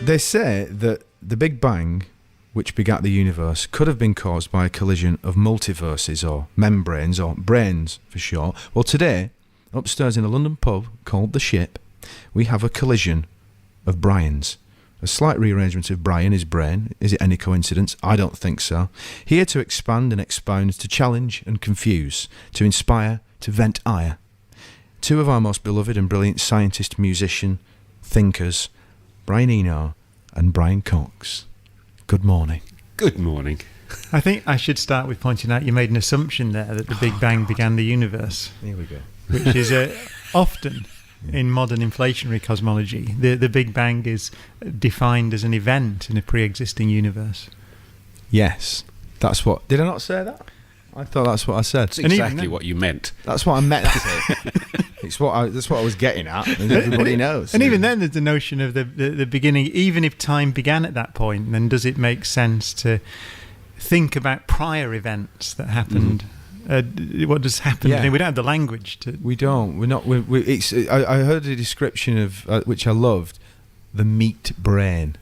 They say that the Big Bang, which begat the universe, could have been caused by a collision of multiverses, or membranes, or brains for short. Well, today, upstairs in a London pub called The Ship, we have a collision of Brians. A slight rearrangement of Brian, his brain. Is it any coincidence? I don't think so. Here to expand and expound, to challenge and confuse, to inspire, to vent ire. Two of our most beloved and brilliant scientist, musician, thinkers, Brian Eno and Brian Cox. Good morning. Good morning. I think I should start with pointing out you made an assumption there that the Big Bang began the universe. Here we go. Which is often in modern inflationary cosmology, the Big Bang is defined as an event in a pre-existing universe. Yes. That's what... Did I not say that? I thought that's what I said. That's exactly what you meant. That's what I meant to say. That's what I was getting at, and everybody knows. And even then there's the notion of the beginning. Even if time began at that point, then does it make sense to think about prior events that happened? What does happen? Yeah. We don't have the language to... We don't. We're not... I heard a description of, which I loved, the meat brain.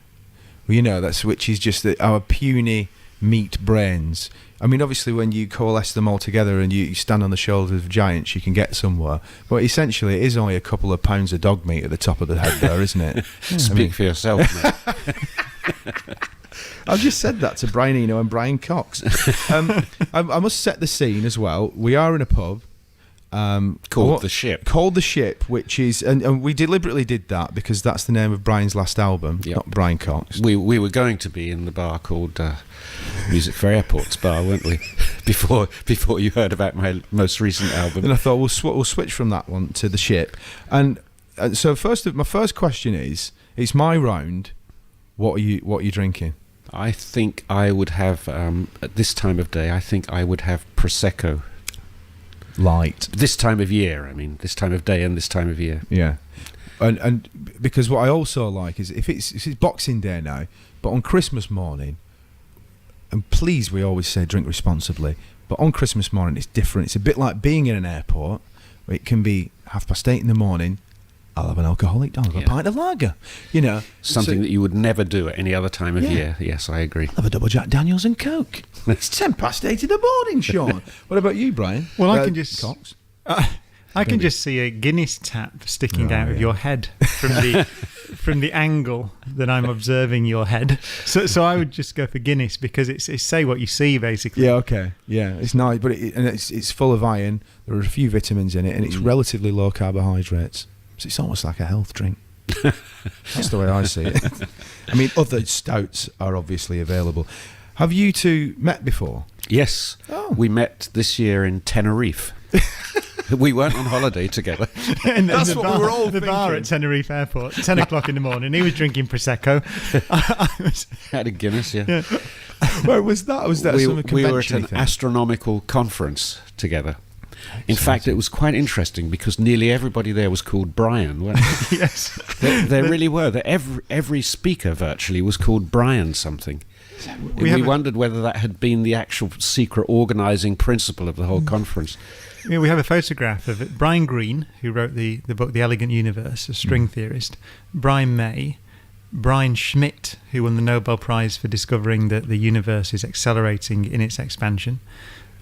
Well, you know, which is just our puny meat brains. I mean, obviously, when you coalesce them all together and you stand on the shoulders of giants, you can get somewhere. But essentially, it is only a couple of pounds of dog meat at the top of the head there, isn't it? Speak for yourself, mate. I've just said that to Brian Eno and Brian Cox. I must set the scene as well. We are in a pub. Called The Ship. Called The Ship, which is... And we deliberately did that because that's the name of Brian's last album, not Brian Cox. We were going to be in the bar called Music for Airports Bar, weren't we? Before you heard about my most recent album. And I thought we'll switch from that one to The Ship. And so my first question is, it's my round. What are you drinking? I think I would have, at this time of day, I think I would have Prosecco. Light. This time of year, I mean. This time of day and this time of year. Yeah. And because what I also like is, if it's Boxing Day now, but on Christmas morning, and please, we always say drink responsibly, but on Christmas morning it's different. It's a bit like being in an airport, where it can be 8:30 in the morning, I'll have an alcoholic, I'll have a pint of lager. You know, something that you would never do at any other time of year. Yes, I agree. I'll have a double Jack Daniels and Coke. It's 8:10 in the morning, Sean. What about you, Brian? Well, I can just... Cox? I can just see a Guinness tap sticking out of your head from the angle that I'm observing your head. So I would just go for Guinness because it's say what you see, basically. Yeah, okay. Yeah, it's nice, but it's full of iron. There are a few vitamins in it, and it's relatively low carbohydrates. So it's almost like a health drink. That's the way I see it. I mean, other stouts are obviously available. Have you two met before? Yes. Oh. We met this year in Tenerife. We weren't on holiday together. That's what we were all thinking. The bar at Tenerife Airport, 10 o'clock in the morning. He was drinking Prosecco. Had a Guinness, yeah. Where was that? Was that some convention? We were at an astronomical conference together. In fact, it was quite interesting because nearly everybody there was called Brian, weren't they? Yes. There really were. Every speaker virtually was called Brian something. We wondered whether that had been the actual secret organising principle of the whole conference. Yeah, we have a photograph of it. Brian Greene, who wrote the book The Elegant Universe, a string theorist. Brian May. Brian Schmidt, who won the Nobel Prize for discovering that the universe is accelerating in its expansion.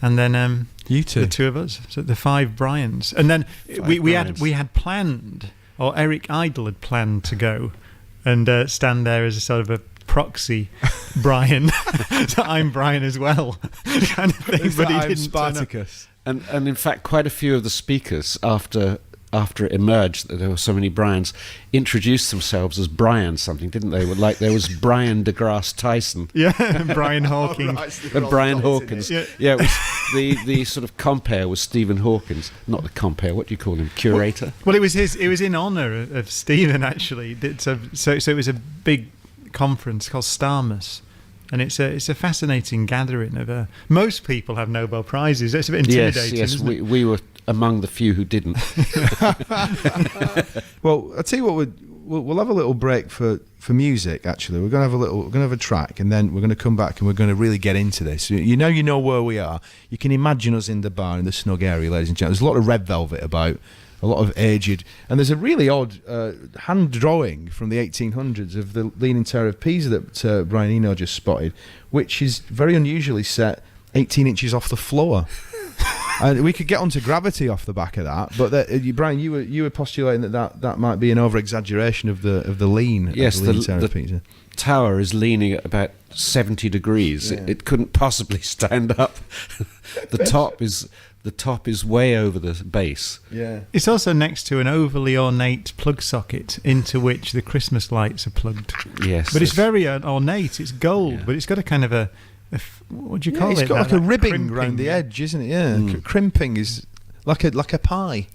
And then you two. The two of us. So the 5 Brians. And then we had planned, or Eric Idle had planned to go and stand there as a sort of a proxy Brian. So I'm Brian as well, kind of thing. But he didn't. Spartacus. And in fact, quite a few of the speakers, after it emerged that there were so many Brians, introduced themselves as Brian something, didn't they? Like there was Brian deGrasse Tyson. Yeah, Brian Hawking. And Brian Hawkins. Yeah, it was the sort of compere was Stephen Hawkins. Not the compere, what do you call him? Curator? Well, it was in honour of Stephen, actually. So it was a big conference called Starmus. And it's a fascinating gathering of most people have Nobel Prizes. It's a bit intimidating. Yes, isn't it? We were among the few who didn't. Well, I'll tell you what, we'll have a little break for music. Actually, we're gonna have a track, and then we're gonna come back and we're gonna really get into this. You know where we are. You can imagine us in the bar in the snug area, ladies and gentlemen. There's a lot of red velvet about. a lot of aged. And there's a really odd hand drawing from the 1800s of the Leaning Tower of Pisa that Brian Eno just spotted, which is very unusually set 18 inches off the floor. And we could get onto gravity off the back of that, but Brian, you were postulating that might be an over exaggeration of the lean. Yes, of the Leaning Tower of Pisa. Tower is leaning at about 70 degrees. Yeah. It couldn't possibly stand up. The top is way over the base. Yeah. It's also next to an overly ornate plug socket into which the Christmas lights are plugged. Yes, But it's very ornate. It's gold, Yeah. but it's got a kind of a what do you call it? It's got like a ribbing crimping. around the edge, isn't it? Yeah, crimping is like a pie.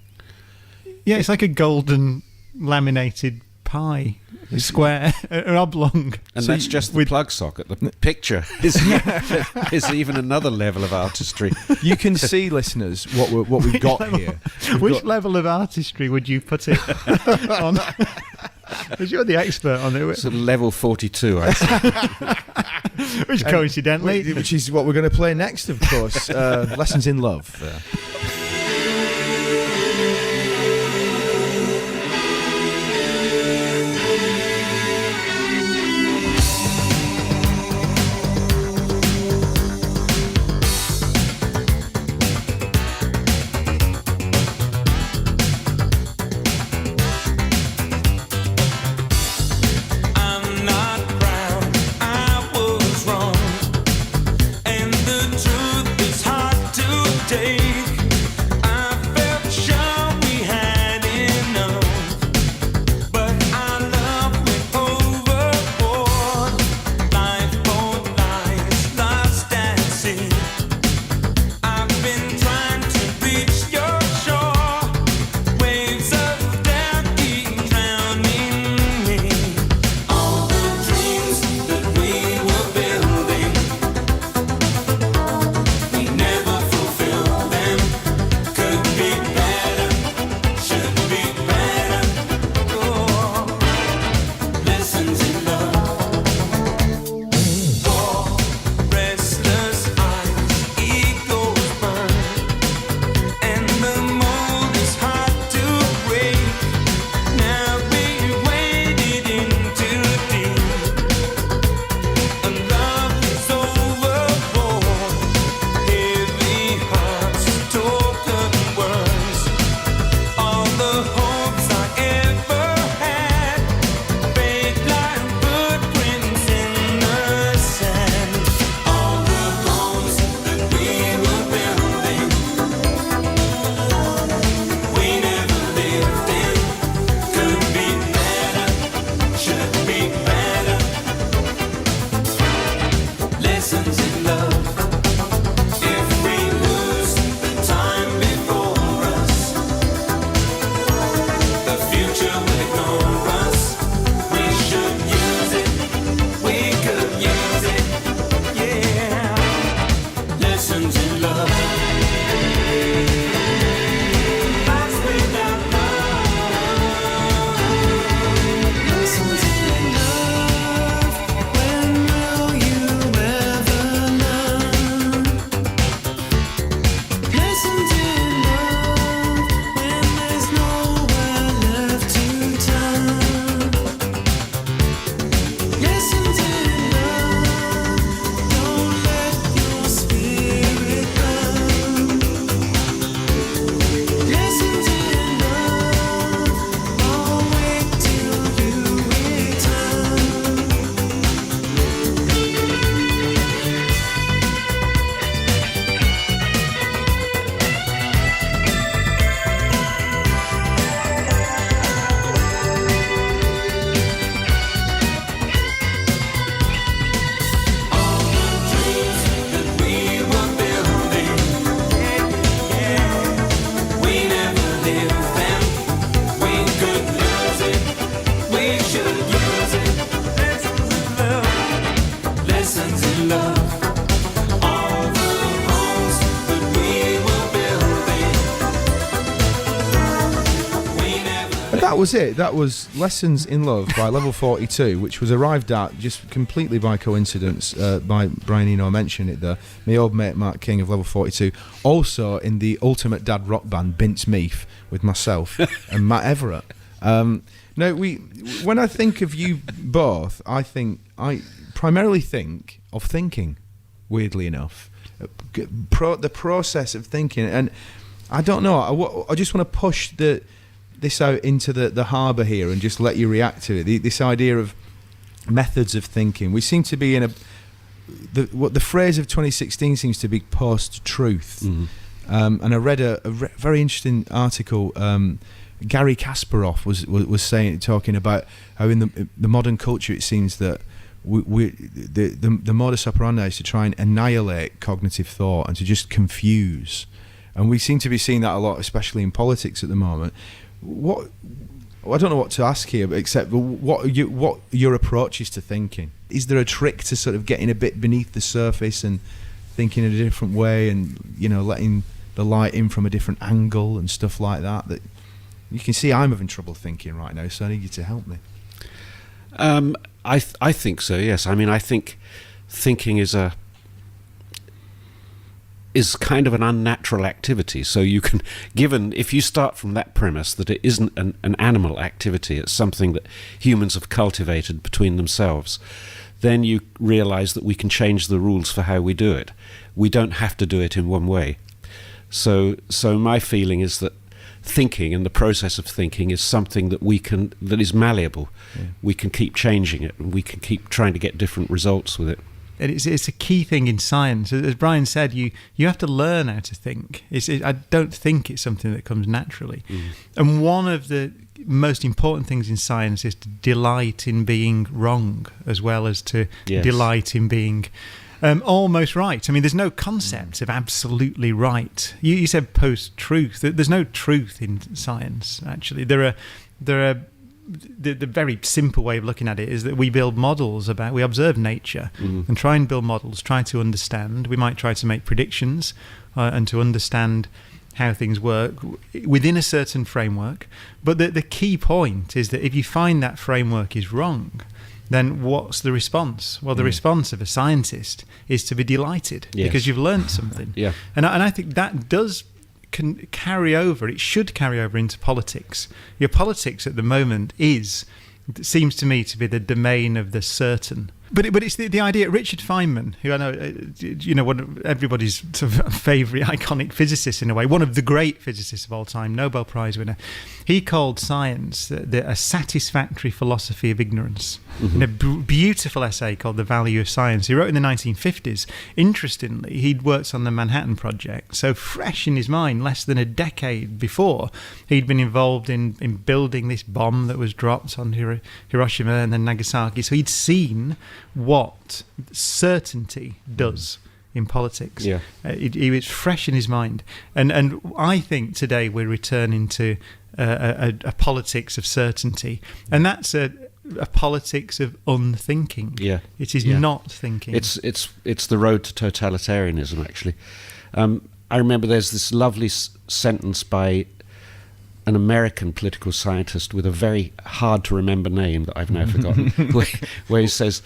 Yeah, it's like a golden laminated pie, square, an oblong. And So that's you- just the with- plug socket. The picture is even another level of artistry. You can see, listeners, what we've got here. Which level of artistry would you put it on? Because you're the expert on it. So level 42, I say. Which coincidentally, Which is what we're going to play next, of course. Lessons in Love. I'm not proud, I was wrong, and the truth is hard to take. was it. That was Lessons in Love by Level 42, which was arrived at just completely by coincidence by Brian Eno mentioned it there. My old mate Mark King of Level 42, also in the ultimate dad rock band Bints Meath with myself and Matt Everett. No, when I think of you both, I primarily think of thinking, weirdly enough. The process of thinking, and I don't know, I just want to push this out into the harbour here and just let you react to it. This idea of methods of thinking. We seem to be in what the phrase of 2016 seems to be post-truth. And I read a very interesting article. Gary Kasparov was talking about how in the modern culture it seems that the modus operandi is to try and annihilate cognitive thought and to just confuse, and we seem to be seeing that a lot, especially in politics at the moment. I don't know what to ask here, except what your approach is to thinking. Is there a trick to sort of getting a bit beneath the surface and thinking in a different way, and letting the light in from a different angle and stuff like that? That you can see I'm having trouble thinking right now, so I need you to help me. I think so, yes. I mean, I think thinking is kind of an unnatural activity. So you can, if you start from that premise that it isn't an animal activity, it's something that humans have cultivated between themselves, then you realize that we can change the rules for how we do it. We don't have to do it in one way. So my feeling is that thinking and the process of thinking is something that that is malleable. Yeah. We can keep changing it, and we can keep trying to get different results with it. And it's a key thing in science. As Brian said, you have to learn how to think. I don't think it's something that comes naturally. And one of the most important things in science is to delight in being wrong, as well as to delight in being almost right. I mean, there's no concept of absolutely right. You said post-truth. There's no truth in science, actually. There are the very simple way of looking at it is that we build models we observe nature and try and build models, try to understand. We might try to make predictions and to understand how things work within a certain framework. But the key point is that if you find that framework is wrong, then what's the response? Well, the response of a scientist is to be delighted because you've learned something. And I think that can carry over. It should carry over into politics. Your politics at the moment seems to me to be the domain of the certain. But it's the idea. Richard Feynman, who I know, one of everybody's sort of favourite iconic physicist in a way, one of the great physicists of all time, Nobel Prize winner, he called science a satisfactory philosophy of ignorance. In a beautiful essay called The Value of Science. He wrote in the 1950s. Interestingly, he'd worked on the Manhattan Project, so fresh in his mind, less than a decade before, he'd been involved in building this bomb that was dropped on Hiroshima and then Nagasaki. So he'd seen what certainty does in politics. It was fresh in his mind, and I think today we're returning to a politics of certainty, and that's a politics of unthinking. It is not thinking. It's the road to totalitarianism, actually. I remember there's this lovely sentence by an American political scientist with a very hard to remember name that I've now forgotten, where he says,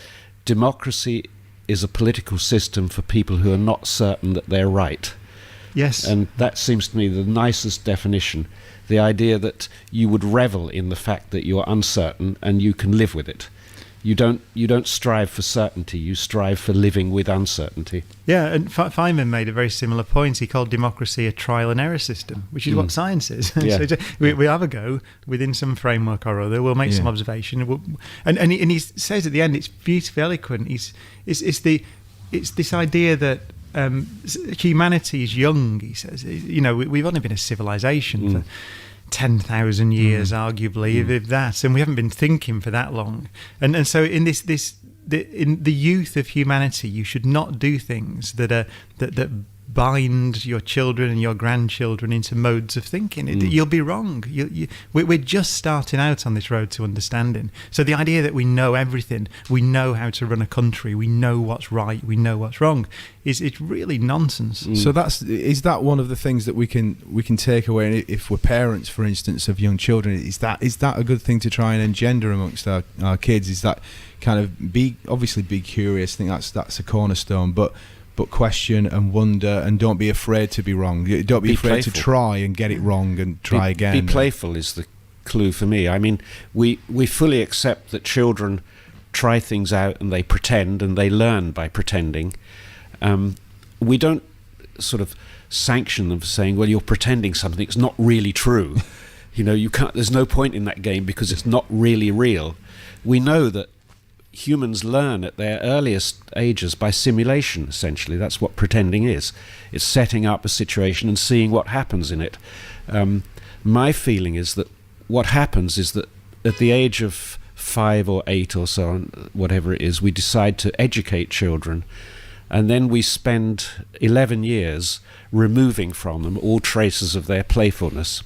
democracy is a political system for people who are not certain that they're right. Yes. And that seems to me the nicest definition. The idea that you would revel in the fact that you are uncertain and you can live with it. You don't strive for certainty, you strive for living with uncertainty. Yeah, and Feynman made a very similar point. He called democracy a trial and error system, which is what science is. So we have a go within some framework or other, we'll make some observation. And he says at the end, it's beautifully eloquent, it's this idea that humanity is young, he says. We've only been a civilization for 10,000 years, arguably, if that, and we haven't been thinking for that long. And so in in the youth of humanity, you should not do things that bind your children and your grandchildren into modes of thinking. You'll be wrong. We're just starting out on this road to understanding. So the idea that we know everything, we know how to run a country, we know what's right, we know what's wrong, it's really nonsense. So is that one of the things that we can take away if we're parents, for instance, of young children? Is that a good thing to try and engender amongst our kids? Is that kind of be curious? I think that's a cornerstone, but question and wonder, and don't be afraid to be wrong. Don't be afraid playful. to try and get it wrong and try again. Be playful is the clue for me. I mean, we fully accept that children try things out and they pretend and they learn by pretending. We don't sort of sanction them for saying, well, you're pretending something, it's not really true. You can't. There's no point in that game because it's not really real. We know that humans learn at their earliest ages by simulation, essentially. That's what pretending is. It's setting up a situation and seeing what happens in it. My feeling is that what happens is that at the age of 5 or 8 or so, whatever it is, we decide to educate children, and then we spend 11 years removing from them all traces of their playfulness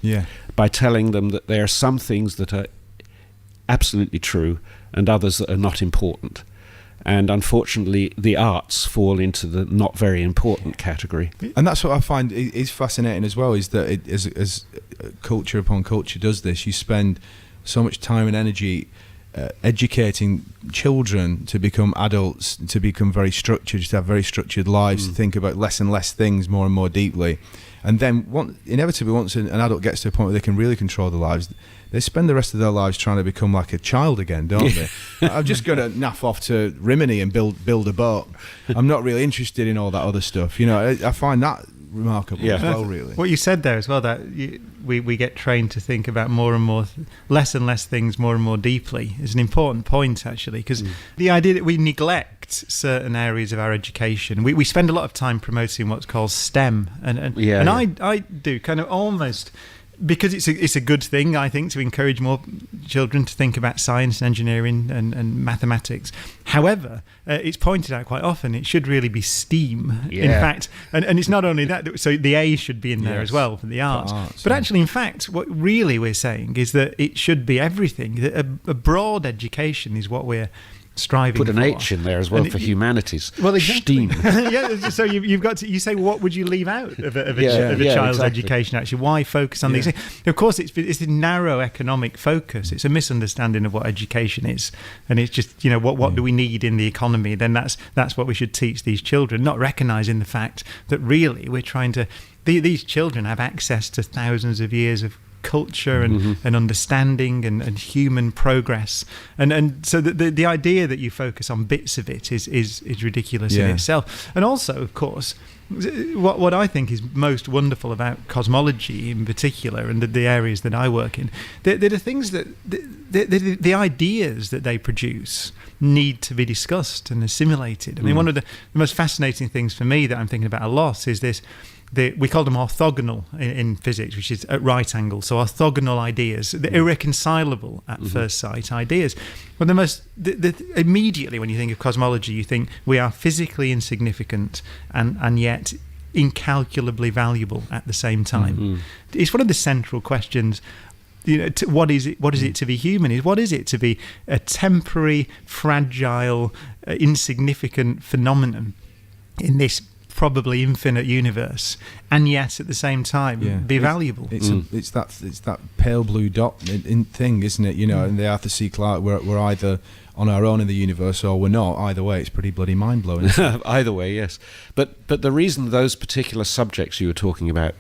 by telling them that there are some things that are absolutely true and others that are not important. And unfortunately, the arts fall into the not very important category. And that's what I find is fascinating as well, is that as culture upon culture does this, you spend so much time and energy educating children to become adults, to become very structured, to have very structured lives, to think about less and less things more and more deeply. And then inevitably, once an adult gets to a point where they can really control their lives, they spend the rest of their lives trying to become like a child again, don't they? I'm just going to naff off to Rimini and build a boat. I'm not really interested in all that other stuff. I find that remarkable as well, really. What you said there as well, that we get trained to think about more and more, less and less things more and more deeply, is an important point, actually, because the idea that we neglect certain areas of our education, we spend a lot of time promoting what's called STEM, and I do kind of almost, because it's a good thing, I think, to encourage more children to think about science and engineering and mathematics. However, it's pointed out quite often it should really be STEAM. In fact, and it's not only that, so the A should be in there as well for the arts. But actually, in fact, what really we're saying is that it should be everything. A broad education is what we're striving Put an for. H in there as well for humanities. Well, exactly. STEAM. So you've got to. You say, what would you leave out of a child's education? Actually, why focus on these things? Of course, it's a narrow economic focus. It's a misunderstanding of what education is, and it's just what do we need in the economy? Then that's what we should teach these children, not recognising the fact that really we're trying to. These children have access to thousands of years of culture and understanding and human progress, and so the idea that you focus on bits of it is ridiculous in itself. And also, of course, what I think is most wonderful about cosmology in particular, and the areas that I work in, they're the things that the ideas that they produce need to be discussed and assimilated. I mean, one of the most fascinating things for me that I'm thinking about a lot is this. We call them orthogonal in physics, which is at right angles. So orthogonal ideas, the irreconcilable at first sight ideas. Well, immediately when you think of cosmology, you think we are physically insignificant and yet incalculably valuable at the same time. It's one of the central questions. What is it to be human? What is it to be a temporary, fragile, insignificant phenomenon in this probably infinite universe, and yet at the same time be valuable? It's that pale blue dot in thing, isn't it? In the Arthur C. Clarke, we're either on our own in the universe or we're not. Either way, it's pretty bloody mind blowing. Either way, yes. But the reason those particular subjects you were talking about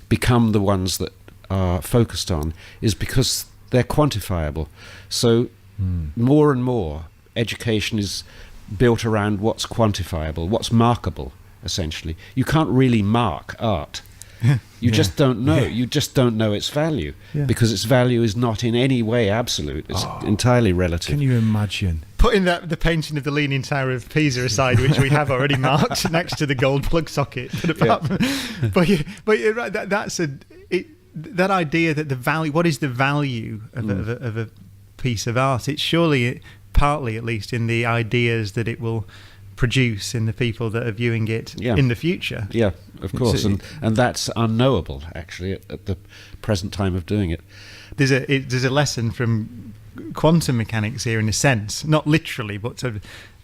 become the ones that are focused on is because they're quantifiable. So more and more education is built around what's quantifiable, what's markable. Essentially, you can't really mark art. You just don't know. You just don't know its value because its value is not in any way absolute. It's entirely relative. Can you imagine putting the painting of the Leaning Tower of Pisa aside, which we have already marked next to the gold plug socket? That idea that the value. What is the value of a piece of art? It's surely partly, at least, in the ideas that it will produce in the people that are viewing it in the future. Yeah, of course, and that's unknowable actually at the present time of doing it. There's a lesson from quantum mechanics here in a sense, not literally but sort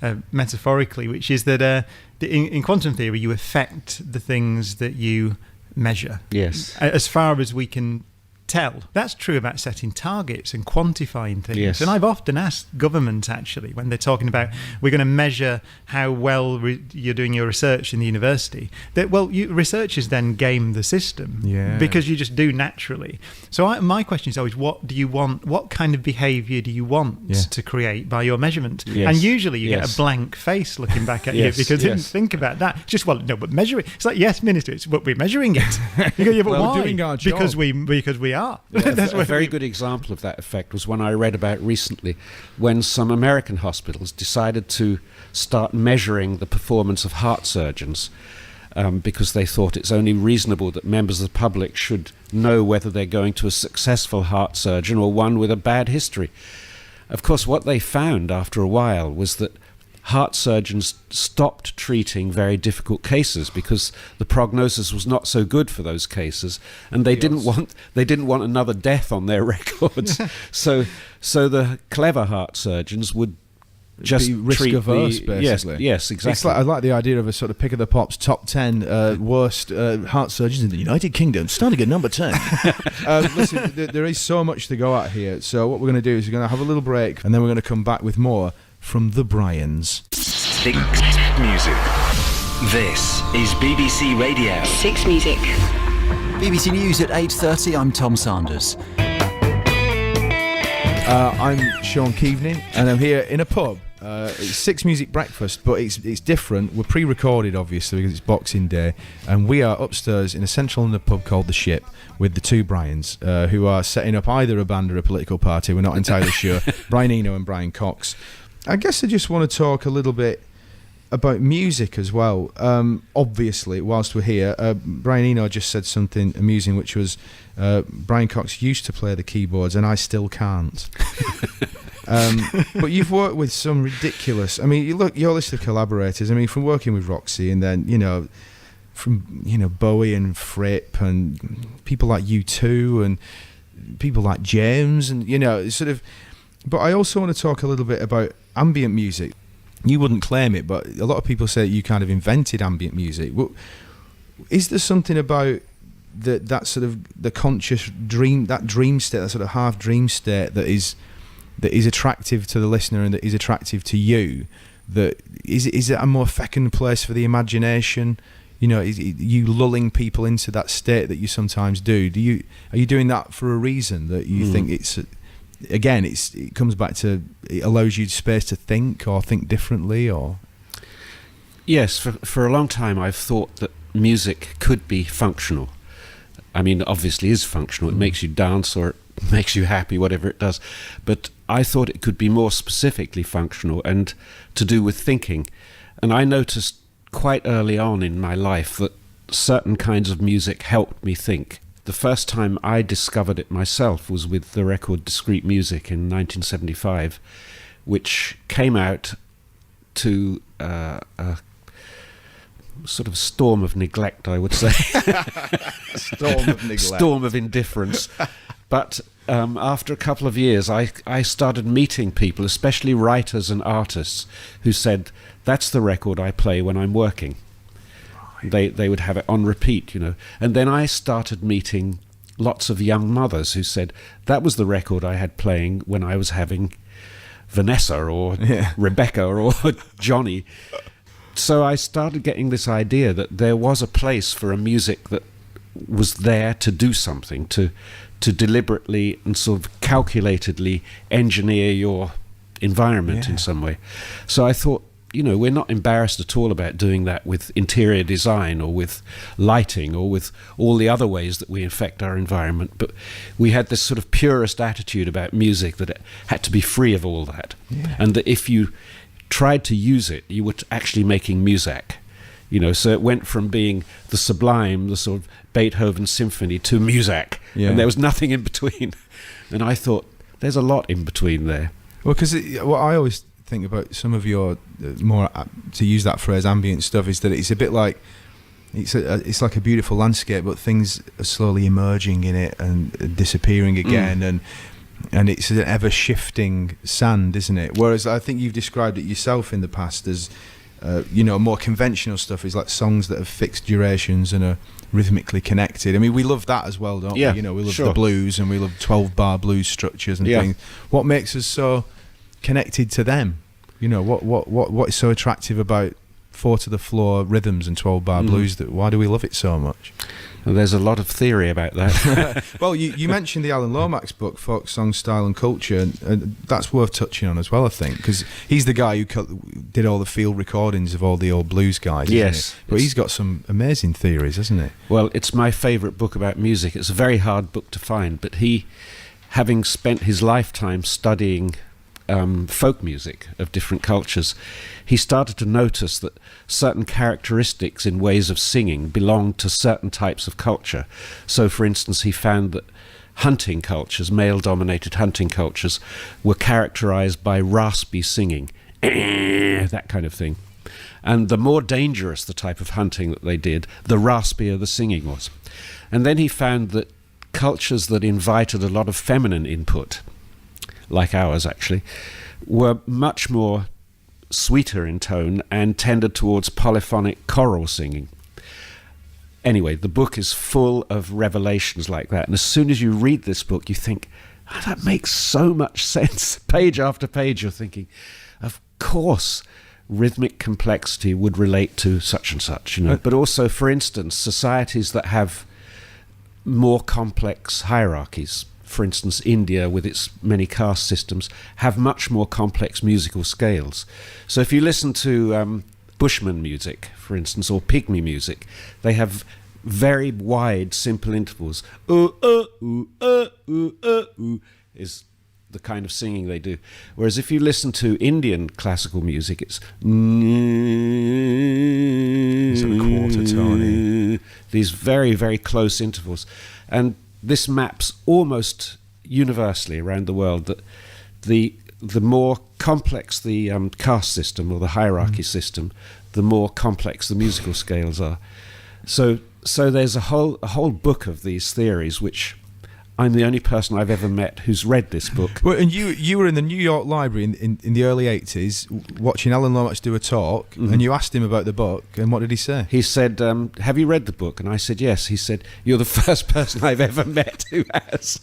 of metaphorically, which is that in quantum theory you affect the things that you measure. Yes. As far as we can tell. That's true about setting targets and quantifying things. Yes. And I've often asked government, actually, when they're talking about we're going to measure how well you're doing your research in the university, that, researchers then game the system because you just do naturally. So my question is always, what do you want? What kind of behaviour do you want to create by your measurement? Yes. And usually you get a blank face looking back at you because you didn't think about that. Just, but measure it. It's like, yes, Minister, but we're measuring it. You go, yeah, but well, why? we're doing our job. Because we are. That's a very good example of that effect was one I read about recently when some American hospitals decided to start measuring the performance of heart surgeons because they thought it's only reasonable that members of the public should know whether they're going to a successful heart surgeon or one with a bad history. Of course, what they found after a while was that heart surgeons stopped treating very difficult cases because the prognosis was not so good for those cases, and they didn't want another death on their records. so the clever heart surgeons would just be risk averse, basically. Yes, exactly. It's like, I like the idea of a sort of pick of the pops top 10 worst heart surgeons in the United Kingdom, starting at number 10. Listen, there is so much to go at here. So what we're going to do is we're going to have a little break, and then we're going to come back with more from the Bryans. Six Music. This is BBC Radio. Six Music. BBC News at 8:30. I'm Tom Sanders. I'm Shaun Keaveny, and I'm here in a pub. It's Six Music breakfast, but it's different. We're pre-recorded, obviously, because it's Boxing Day, and we are upstairs in a central London pub called The Ship with the two Bryans, who are setting up either a band or a political party. We're not entirely sure. Brian Eno and Brian Cox. I guess I just want to talk a little bit about music as well. Obviously, whilst we're here, Brian Eno just said something amusing, which was Brian Cox used to play the keyboards and I still can't. But you've worked with some ridiculous... I mean, you look your list of collaborators. I mean, from working with Roxy and then, from Bowie and Fripp and people like U2 and people like James and, sort of... But I also want to talk a little bit about ambient music. You wouldn't claim it, but a lot of people say you kind of invented ambient music. Well, is there something about that sort of the conscious dream, that dream state, that sort of half dream state that is attractive to the listener and that is attractive to you? That is it a more fecund place for the imagination? Is you lulling people into that state that you sometimes do? Are you doing that for a reason that you think it's? Again, it comes back to it allows you space to think or think differently, or yes. For a long time, I've thought that music could be functional. I mean, obviously, is functional. It makes you dance or it makes you happy, whatever it does. But I thought it could be more specifically functional and to do with thinking. And I noticed quite early on in my life that certain kinds of music helped me think. The first time I discovered it myself was with the record Discrete Music in 1975, which came out to a sort of storm of neglect, I would say. storm of neglect. Storm of indifference. But after a couple of years, I started meeting people, especially writers and artists, who said, that's the record I play when I'm working. They would have it on repeat, And then I started meeting lots of young mothers who said, that was the record I had playing when I was having Vanessa or Rebecca or Johnny. So I started getting this idea that there was a place for a music that was there to do something, to deliberately and sort of calculatedly engineer your environment in some way. So I thought, we're not embarrassed at all about doing that with interior design or with lighting or with all the other ways that we affect our environment. But we had this sort of purist attitude about music that it had to be free of all that. Yeah. And that if you tried to use it, you were actually making music. So it went from being the sublime, the sort of Beethoven symphony to music. Yeah. And there was nothing in between. And I thought, there's a lot in between there. Well, because what I always think about some of your more, to use that phrase, ambient stuff, is that it's a bit like it's like a beautiful landscape, but things are slowly emerging in it and disappearing again, and it's an ever shifting sand, isn't it? Whereas I think you've described it yourself in the past as more conventional stuff is like songs that have fixed durations and are rhythmically connected. I mean, we love that as well, don't we? We love the blues, and we love 12-bar blues structures and things. What makes us so connected to them? What is so attractive about 4-to-the-floor rhythms and 12-bar blues? Why do we love it so much? Well, there's a lot of theory about that. Well, you mentioned the Alan Lomax book, Folk Song, Style and Culture, and that's worth touching on as well, I think, because he's the guy who did all the field recordings of all the old blues guys. Yes. But he's got some amazing theories, hasn't he? Well, it's my favourite book about music. It's a very hard book to find, but he, having spent his lifetime studying folk music of different cultures, he started to notice that certain characteristics in ways of singing belonged to certain types of culture. So, for instance, he found that hunting cultures, male-dominated hunting cultures, were characterized by raspy singing, that kind of thing. And the more dangerous the type of hunting that they did, the raspier the singing was. And then he found that cultures that invited a lot of feminine input, like ours actually, were much more sweeter in tone and tended towards polyphonic choral singing. Anyway, the book is full of revelations like that, and as soon as you read this book, you think, that makes so much sense. Page after page, you're thinking, of course, rhythmic complexity would relate to such and such, But also, for instance, societies that have more complex hierarchies, for instance, India, with its many caste systems, have much more complex musical scales. So if you listen to Bushman music, for instance, or Pygmy music, they have very wide, simple intervals. Is the kind of singing they do. Whereas if you listen to Indian classical music, it's sort of quarter tone. These very, very close intervals. And this maps almost universally around the world that the more complex the caste system or the hierarchy system, the more complex the musical scales are. So there's a whole book of these theories, which I'm the only person I've ever met who's read this book. Well, and you were in the New York Library in the early 80s watching Alan Lomax do a talk, and you asked him about the book, and what did he say? He said, have you read the book? And I said, yes. He said, you're the first person I've ever met who has.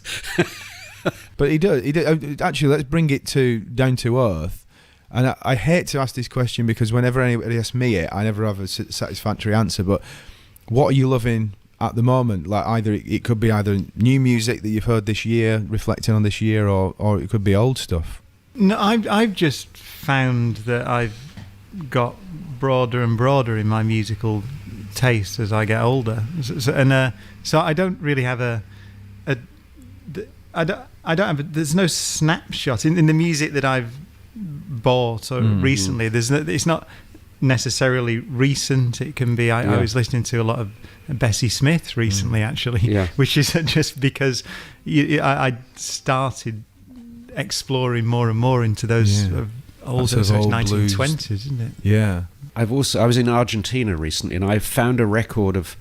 But he did. Actually, let's bring it down to earth. And I hate to ask this question because whenever anybody asks me it, I never have a satisfactory answer, but what are you loving at the moment? Like it could be either new music that you've heard this year, reflecting on this year, or it could be old stuff. No, I've just found that I've got broader and broader in my musical taste as I get older, so I don't really have there's no snapshot in the music that I've bought or recently. It's not necessarily recent. It can be. I was listening to a lot of Bessie Smith recently, actually, which is just because I started exploring more and more into those older, so it's 1920s, isn't it? Yeah. I was in Argentina recently, and I found a record of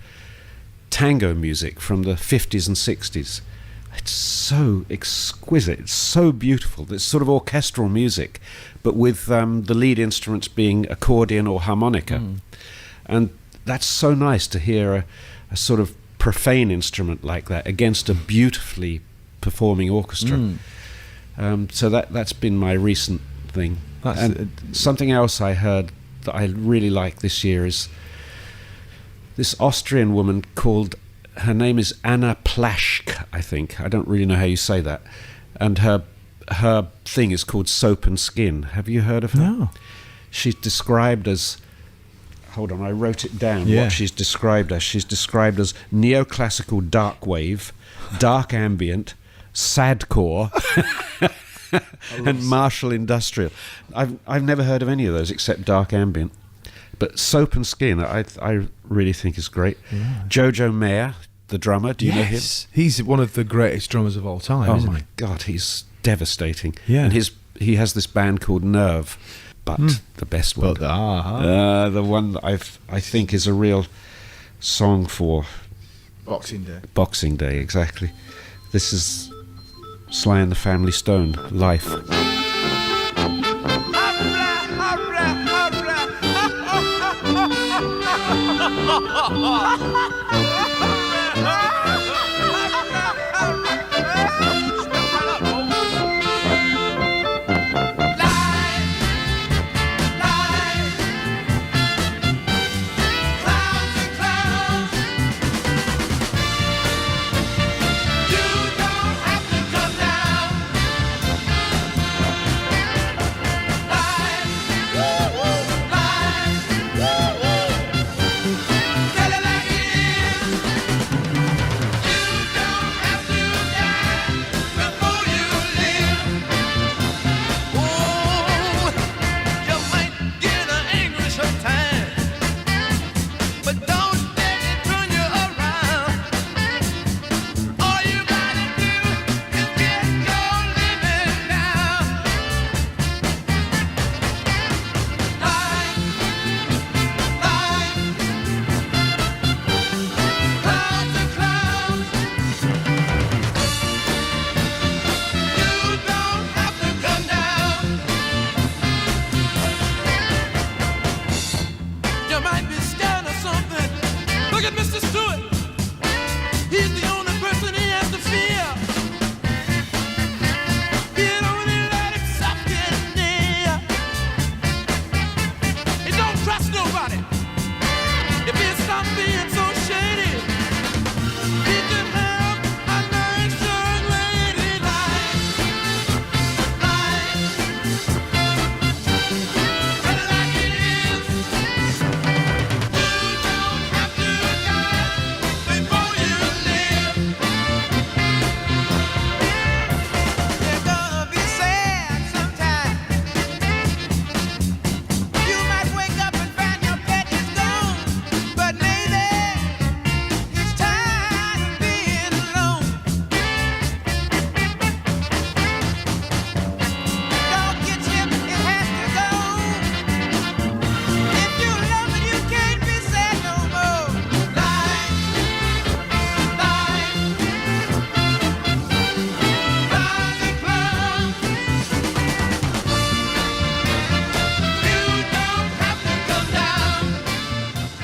tango music from the 50s and 60s. It's so exquisite. It's so beautiful. It's sort of orchestral music, but with the lead instruments being accordion or harmonica. And that's so nice to hear a sort of profane instrument like that against a beautifully performing orchestra. So that's been my recent thing. And something else I heard that I really like this year is this Austrian woman called, her name is Anna Plaschk, I think. I don't really know how you say that. And her thing is called Soap and Skin. Have you heard of her? No. She's described as, hold on, I wrote it down, what she's described as. She's described as neoclassical dark wave, dark ambient, sadcore, and martial industrial. I've never heard of any of those except dark ambient. But Soap and Skin, I really think is great. Yeah. Jojo Mayer, the drummer, do you know him? He's one of the greatest drummers of all time, isn't he? Oh my God, he's devastating. Yeah. And his he has this band called Nerve, but the best one, the one that I think is a real song for Boxing Day. Boxing Day, exactly. This is Sly and the Family Stone, Life.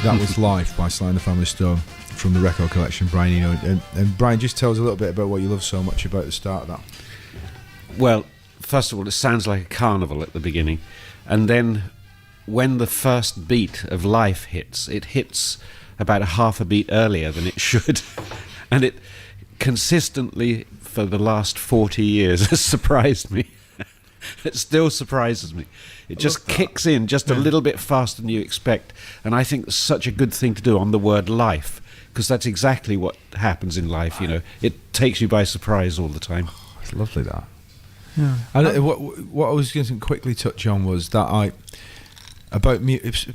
That was Life by Sly and the Family Stone from the record collection, Brian. You know, and Brian, just tell us a little bit about what you love so much about the start of that. Well, first of all, it sounds like a carnival at the beginning, and then when the first beat of Life hits, it hits about a half a beat earlier than it should, and it consistently for the last 40 years has surprised me. It still surprises me. It just kicks in just a little bit faster than you expect, and I think it's such a good thing to do on the word life, because that's exactly what happens in life. You know, it takes you by surprise all the time. It's lovely, that. Yeah. And what I was going to quickly touch on was that about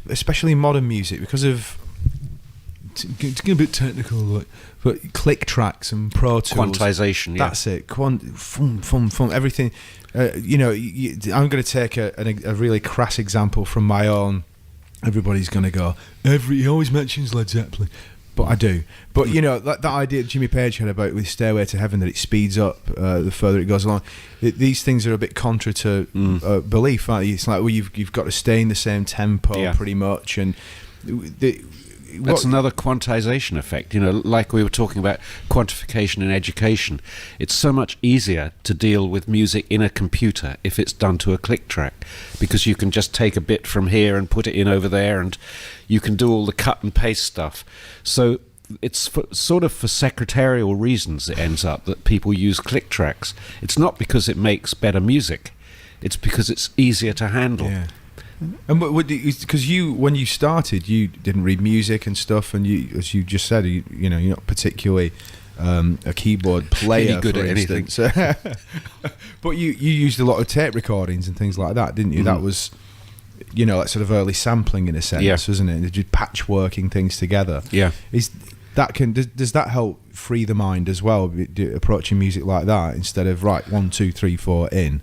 especially modern music, because of it's getting a bit technical, but click tracks and Pro Tools, quantization. Yeah. That's it. Everything. You know, I'm going to take a really crass example from my own. Everybody's going to go, he always mentions Led Zeppelin, but I do. But you know, that idea that Jimmy Page had about with Stairway to Heaven, that it speeds up the further it goes along. These things are a bit contra to belief, aren't they? It's like, well, you've got to stay in the same tempo pretty much, and that's another quantization effect. You know, like we were talking about quantification in education. It's so much easier to deal with music in a computer if it's done to a click track, because you can just take a bit from here and put it in over there, and you can do all the cut and paste stuff. So it's sort of for secretarial reasons it ends up that people use click tracks. It's not because it makes better music. It's because it's easier to handle. Yeah. And because when you started, you didn't read music and stuff, and you, as you just said, you know, you're not particularly a keyboard player, really good for at instance. anything. But you used a lot of tape recordings and things like that, didn't you? That was, you know, like sort of early sampling in a sense, wasn't it? Just patchworking things together. Yeah. Does that help free the mind as well, approaching music like that, instead of right 1, 2, 3, 4 in?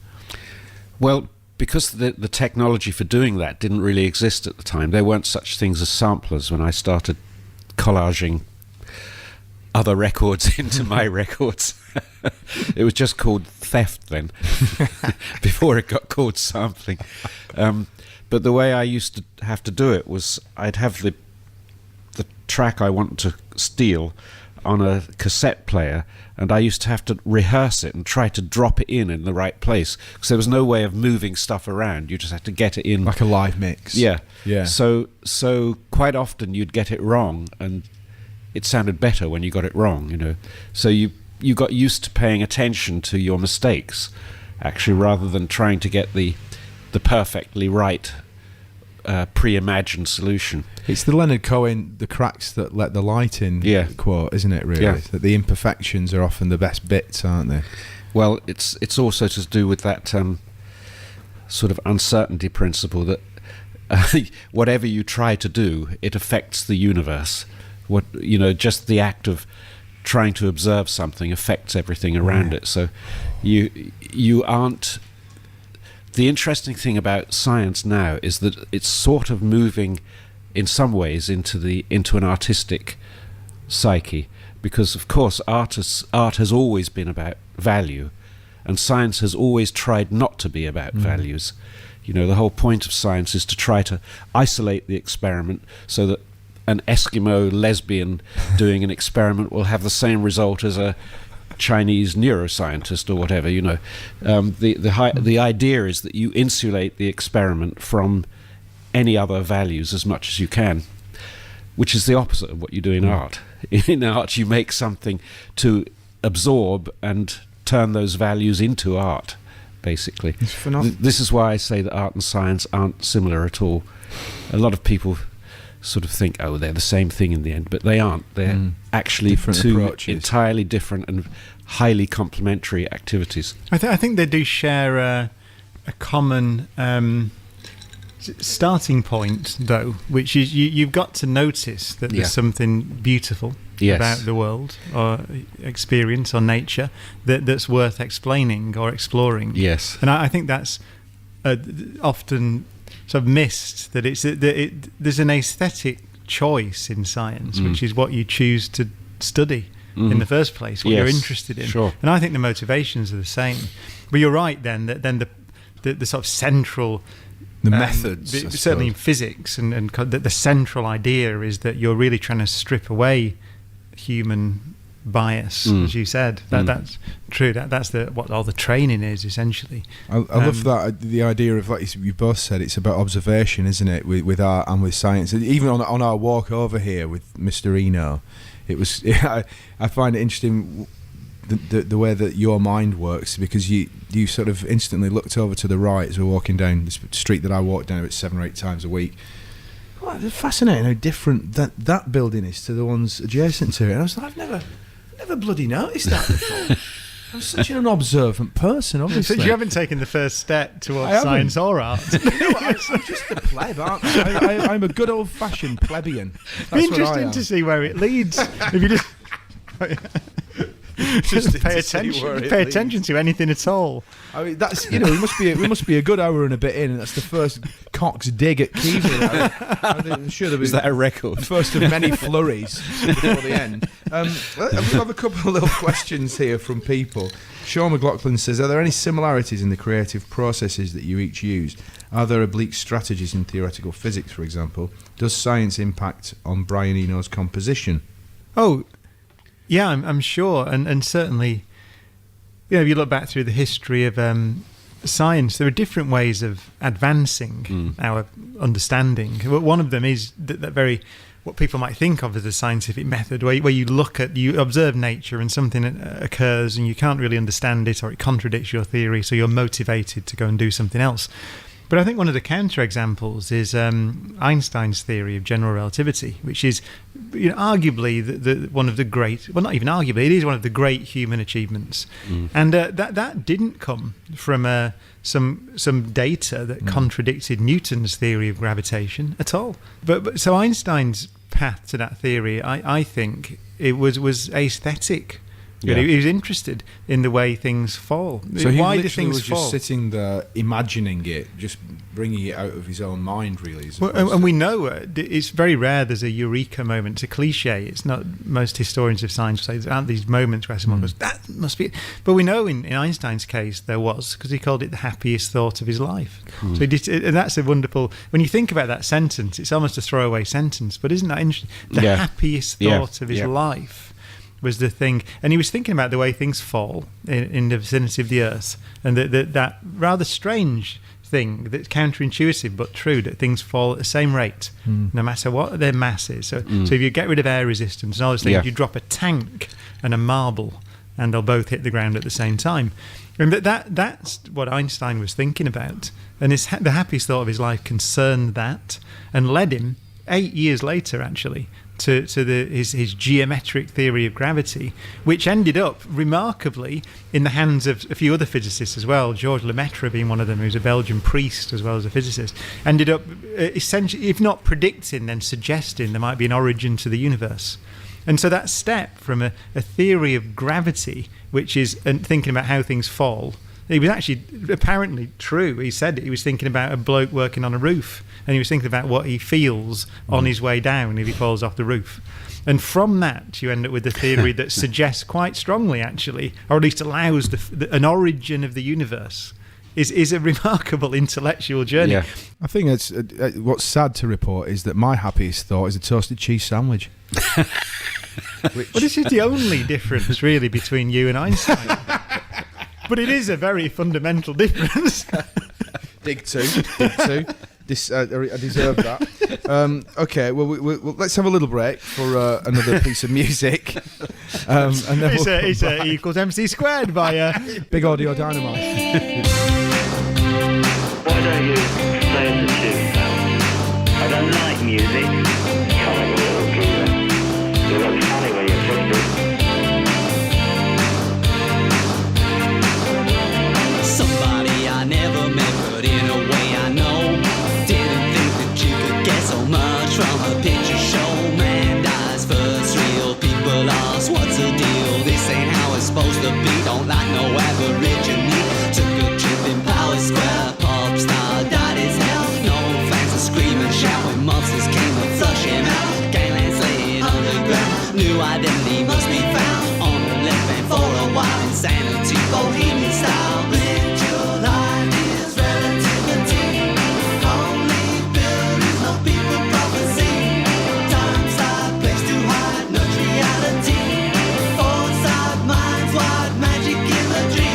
Well, because the technology for doing that didn't really exist at the time, there weren't such things as samplers when I started collaging other records into my records. It was just called theft then, before it got called sampling. But the way I used to have to do it was I'd have the track I want to steal on a cassette player, and I used to have to rehearse it and try to drop it in the right place, because there was no way of moving stuff around. You just had to get it in Like a live mix. Yeah. Yeah. So quite often you'd get it wrong, and it sounded better when you got it wrong, you know. So you got used to paying attention to your mistakes, actually, rather than trying to get the perfectly right pre-imagined solution. It's the Leonard Cohen, the cracks that let the light in quote, isn't it, really? Yeah. That the imperfections are often the best bits, aren't they? Well, it's also to do with that sort of uncertainty principle that whatever you try to do, it affects the universe. Just the act of trying to observe something affects everything around it. So you aren't... The interesting thing about science now is that it's sort of moving in some ways into an artistic psyche, because of course art has always been about value, and science has always tried not to be about values. You know, the whole point of science is to try to isolate the experiment so that an Eskimo lesbian doing an experiment will have the same result as a Chinese neuroscientist or whatever, you know. The idea is that you insulate the experiment from any other values as much as you can, which is the opposite of what you do in art. In art, you make something to absorb and turn those values into art, basically. It's phenomenal. This is why I say that art and science aren't similar at all. A lot of people sort of think, oh, they're the same thing in the end, but they aren't. They're actually Different two approaches. entirely different and highly complementary activities. I think they do share a common starting point, though, which is you've got to notice that there's something beautiful about the world or experience or nature that's worth explaining or exploring. Yes. And I think that's often sort of missed, that there's an aesthetic choice in science, which is what you choose to study in the first place, what you're interested in. Sure. And I think the motivations are the same. But you're right then, that then the sort of central... The methods, I certainly in suppose. physics, and the central idea is that you're really trying to strip away human bias, as you said. That's true. That's what all the training is, essentially. I love that, the idea of, like you both said, it's about observation, isn't it, with art and with science. And even on our walk over here with Mr. Eno, it was I find it interesting the way that your mind works, because you sort of instantly looked over to the right as we're walking down the street that I walk down about 7 or 8 times a week. Well, it's fascinating how different that building is to the ones adjacent to it. And I was like, I've never bloody noticed that before. I'm such an observant person, obviously. So you haven't taken the first step towards I haven't. science or art. No, I'm just a pleb, aren't I? I'm a good old-fashioned plebeian. Be That's what I interesting am. to see where it leads. If you just pay attention to anything at all. I mean, that's, we must be a good hour and a bit in, and that's the first Cox dig at Keaveny. I'm sure there was Is that a record? first of many flurries before the end. We have a couple of little questions here from people. Sean McLaughlin says, are there any similarities in the creative processes that you each use? Are there oblique strategies in theoretical physics, for example? Does science impact on Brian Eno's composition? Oh, yeah, I'm sure, and certainly, if you look back through the history of science, there are different ways of advancing our understanding. One of them is that very, what people might think of as a scientific method, where you observe nature and something occurs and you can't really understand it, or it contradicts your theory, so you're motivated to go and do something else. But I think one of the counterexamples is Einstein's theory of general relativity, which is arguably one of the great, well, not even arguably, it is one of the great human achievements. And that didn't come from some data that contradicted Newton's theory of gravitation at all. But so Einstein's path to that theory, I think it was aesthetic You know, Yeah. he was interested in the way things fall. So he Why do literally things was fall? just sitting there imagining it, just bringing it out of his own mind, really. as Well, opposed and to- we know it's very rare there's a eureka moment. It's a cliche. It's not, most historians of science say there aren't these moments where someone goes, that must be it. But we know in Einstein's case there was, because he called it the happiest thought of his life. So he did, and that's a wonderful, when you think about that sentence, it's almost a throwaway sentence, but isn't that interesting? The Yeah. happiest Yeah. thought of his Yeah. life was the thing. And he was thinking about the way things fall in the vicinity of the Earth, and that rather strange thing that's counterintuitive but true, that things fall at the same rate no matter what their mass is. So if you get rid of air resistance and all those things, Yeah. you drop a tank and a marble and they'll both hit the ground at the same time. And that's what Einstein was thinking about, and the happiest thought of his life concerned that, and led him 8 years later actually to his geometric theory of gravity, which ended up remarkably in the hands of a few other physicists as well, Georges Lemaitre being one of them, who's a Belgian priest as well as a physicist, ended up essentially, if not predicting, then suggesting there might be an origin to the universe. And so that step from a theory of gravity, which is thinking about how things fall, it was actually apparently true. He said he was thinking about a bloke working on a roof, and he was thinking about what he feels on his way down if he falls off the roof. And from that, you end up with the theory that suggests quite strongly, actually, or at least allows an origin of the universe. Is a remarkable intellectual journey. Yeah. I think it's what's sad to report is that my happiest thought is a toasted cheese sandwich. Well, this is the only difference, really, between you and Einstein. But it is a very fundamental difference. Dig two. I deserve that. Okay, well, well, let's have a little break for another piece of music. And then It's E equals MC squared by... Big Audio Dynamite. Why don't you play us a tune, pal? I don't like music. Come on, little geezer. You look funny when you're 50. Somebody I never met, but in a way I know. Didn't think that you could get so much from a picture show. Man dies first, real people ask, what's the deal? This ain't how it's supposed to be. Don't like no aborigine. Took a trip in Power Square, pop star died as hell. No fans are screaming, shouting, monsters came to flush him out. Gangland's laying underground, new identity must be found. On the left bank for a while, insanity, bohemian style. Ritual ideas, relativity, only buildings, no people, prophecy. Time, style, place to hide, no reality. Foresight, minds wide, magic imagery.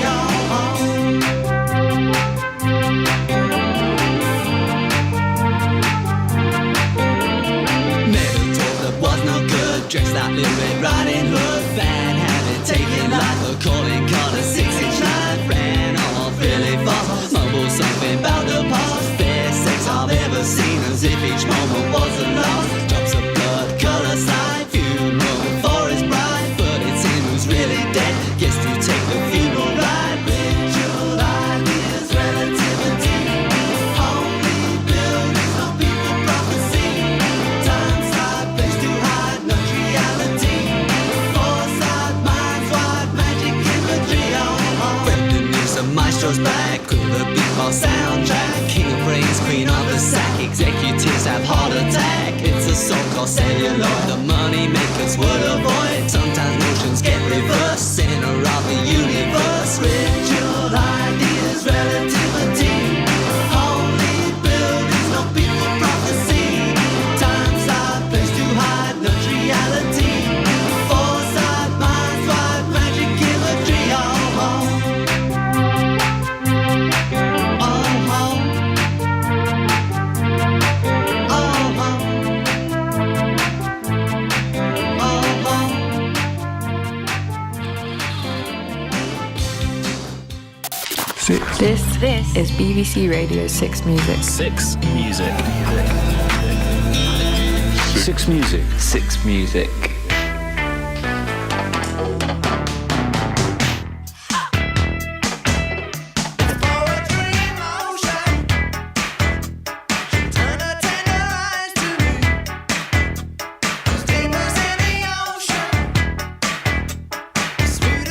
Never told that was no good. Dressed like Little Red Riding Hood. Bad habit, taking life. A calling card, a 6-inch knife. Ran off really fast. Mumbled something about the past. Best sex I've ever seen, as if each moment was a loss. Drops of blood, colour slide. Funeral for his bride, but it's him who's really dead. Gets to take the funeral ride. Ritual ideas, relativity. Only buildings, no people, prophecy. Time, side, place to hide, no reality. Foresight, minds wide, magic imagery. Breath the news, the maestro's back. Cool the beatball soundtrack. King of brains, queen of the sack. Executives have heart attack. It's a so-called celluloid. The money makers would avoid. Sometimes notions get reversed. Center of the universe. Ritual ideas, relativity. Only buildings, no people, prophecy. Time, side, place to hide, no reality. Foresight, minds wide, magic imagery. Oh, oh. Oh, oh. Oh, oh. Oh, oh. This is BBC Radio 6 Music. Six Music. Six Music. Six Music. Sweet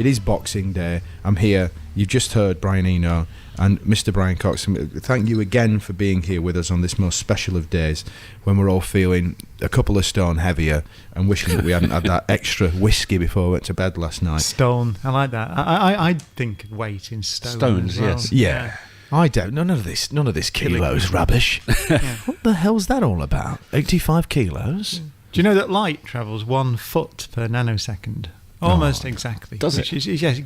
It is Boxing Day. I'm here. You've just heard Brian Eno and Mr. Brian Cox. Thank you again for being here with us on this most special of days when we're all feeling a couple of stone heavier and wishing that we hadn't had that extra whiskey before we went to bed last night. Stone. I like that. I think of weight in stone. Stones, as well. yes. Yeah. I don't. None of this kilos rubbish. What the hell's that all about? 85 kilos? Do you know that light travels 1 foot per nanosecond? Almost exactly. Does it? Yes,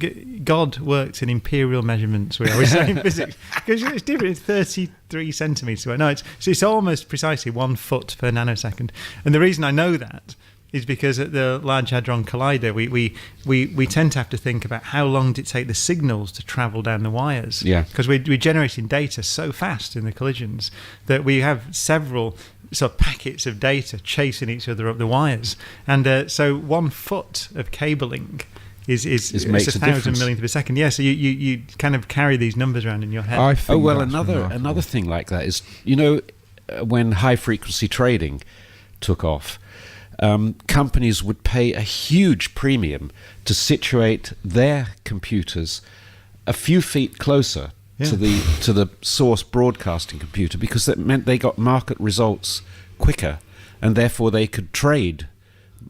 God works in imperial measurements, we always say in physics. Because it's different, it's 33 centimetres away. No, it's almost precisely 1 foot per nanosecond. And the reason I know that is because at the Large Hadron Collider, we tend to have to think about how long did it take the signals to travel down the wires. Yeah. Because we're generating data so fast in the collisions that we have several sort of packets of data chasing each other up the wires. And so 1 foot of cabling is makes a 1,000 difference. millionth of a second. Yeah, so you kind of carry these numbers around in your head. I think that's another remarkable. thing like that is, when high frequency trading took off, companies would pay a huge premium to situate their computers a few feet closer to the source broadcasting computer, because that meant they got market results quicker, and therefore they could trade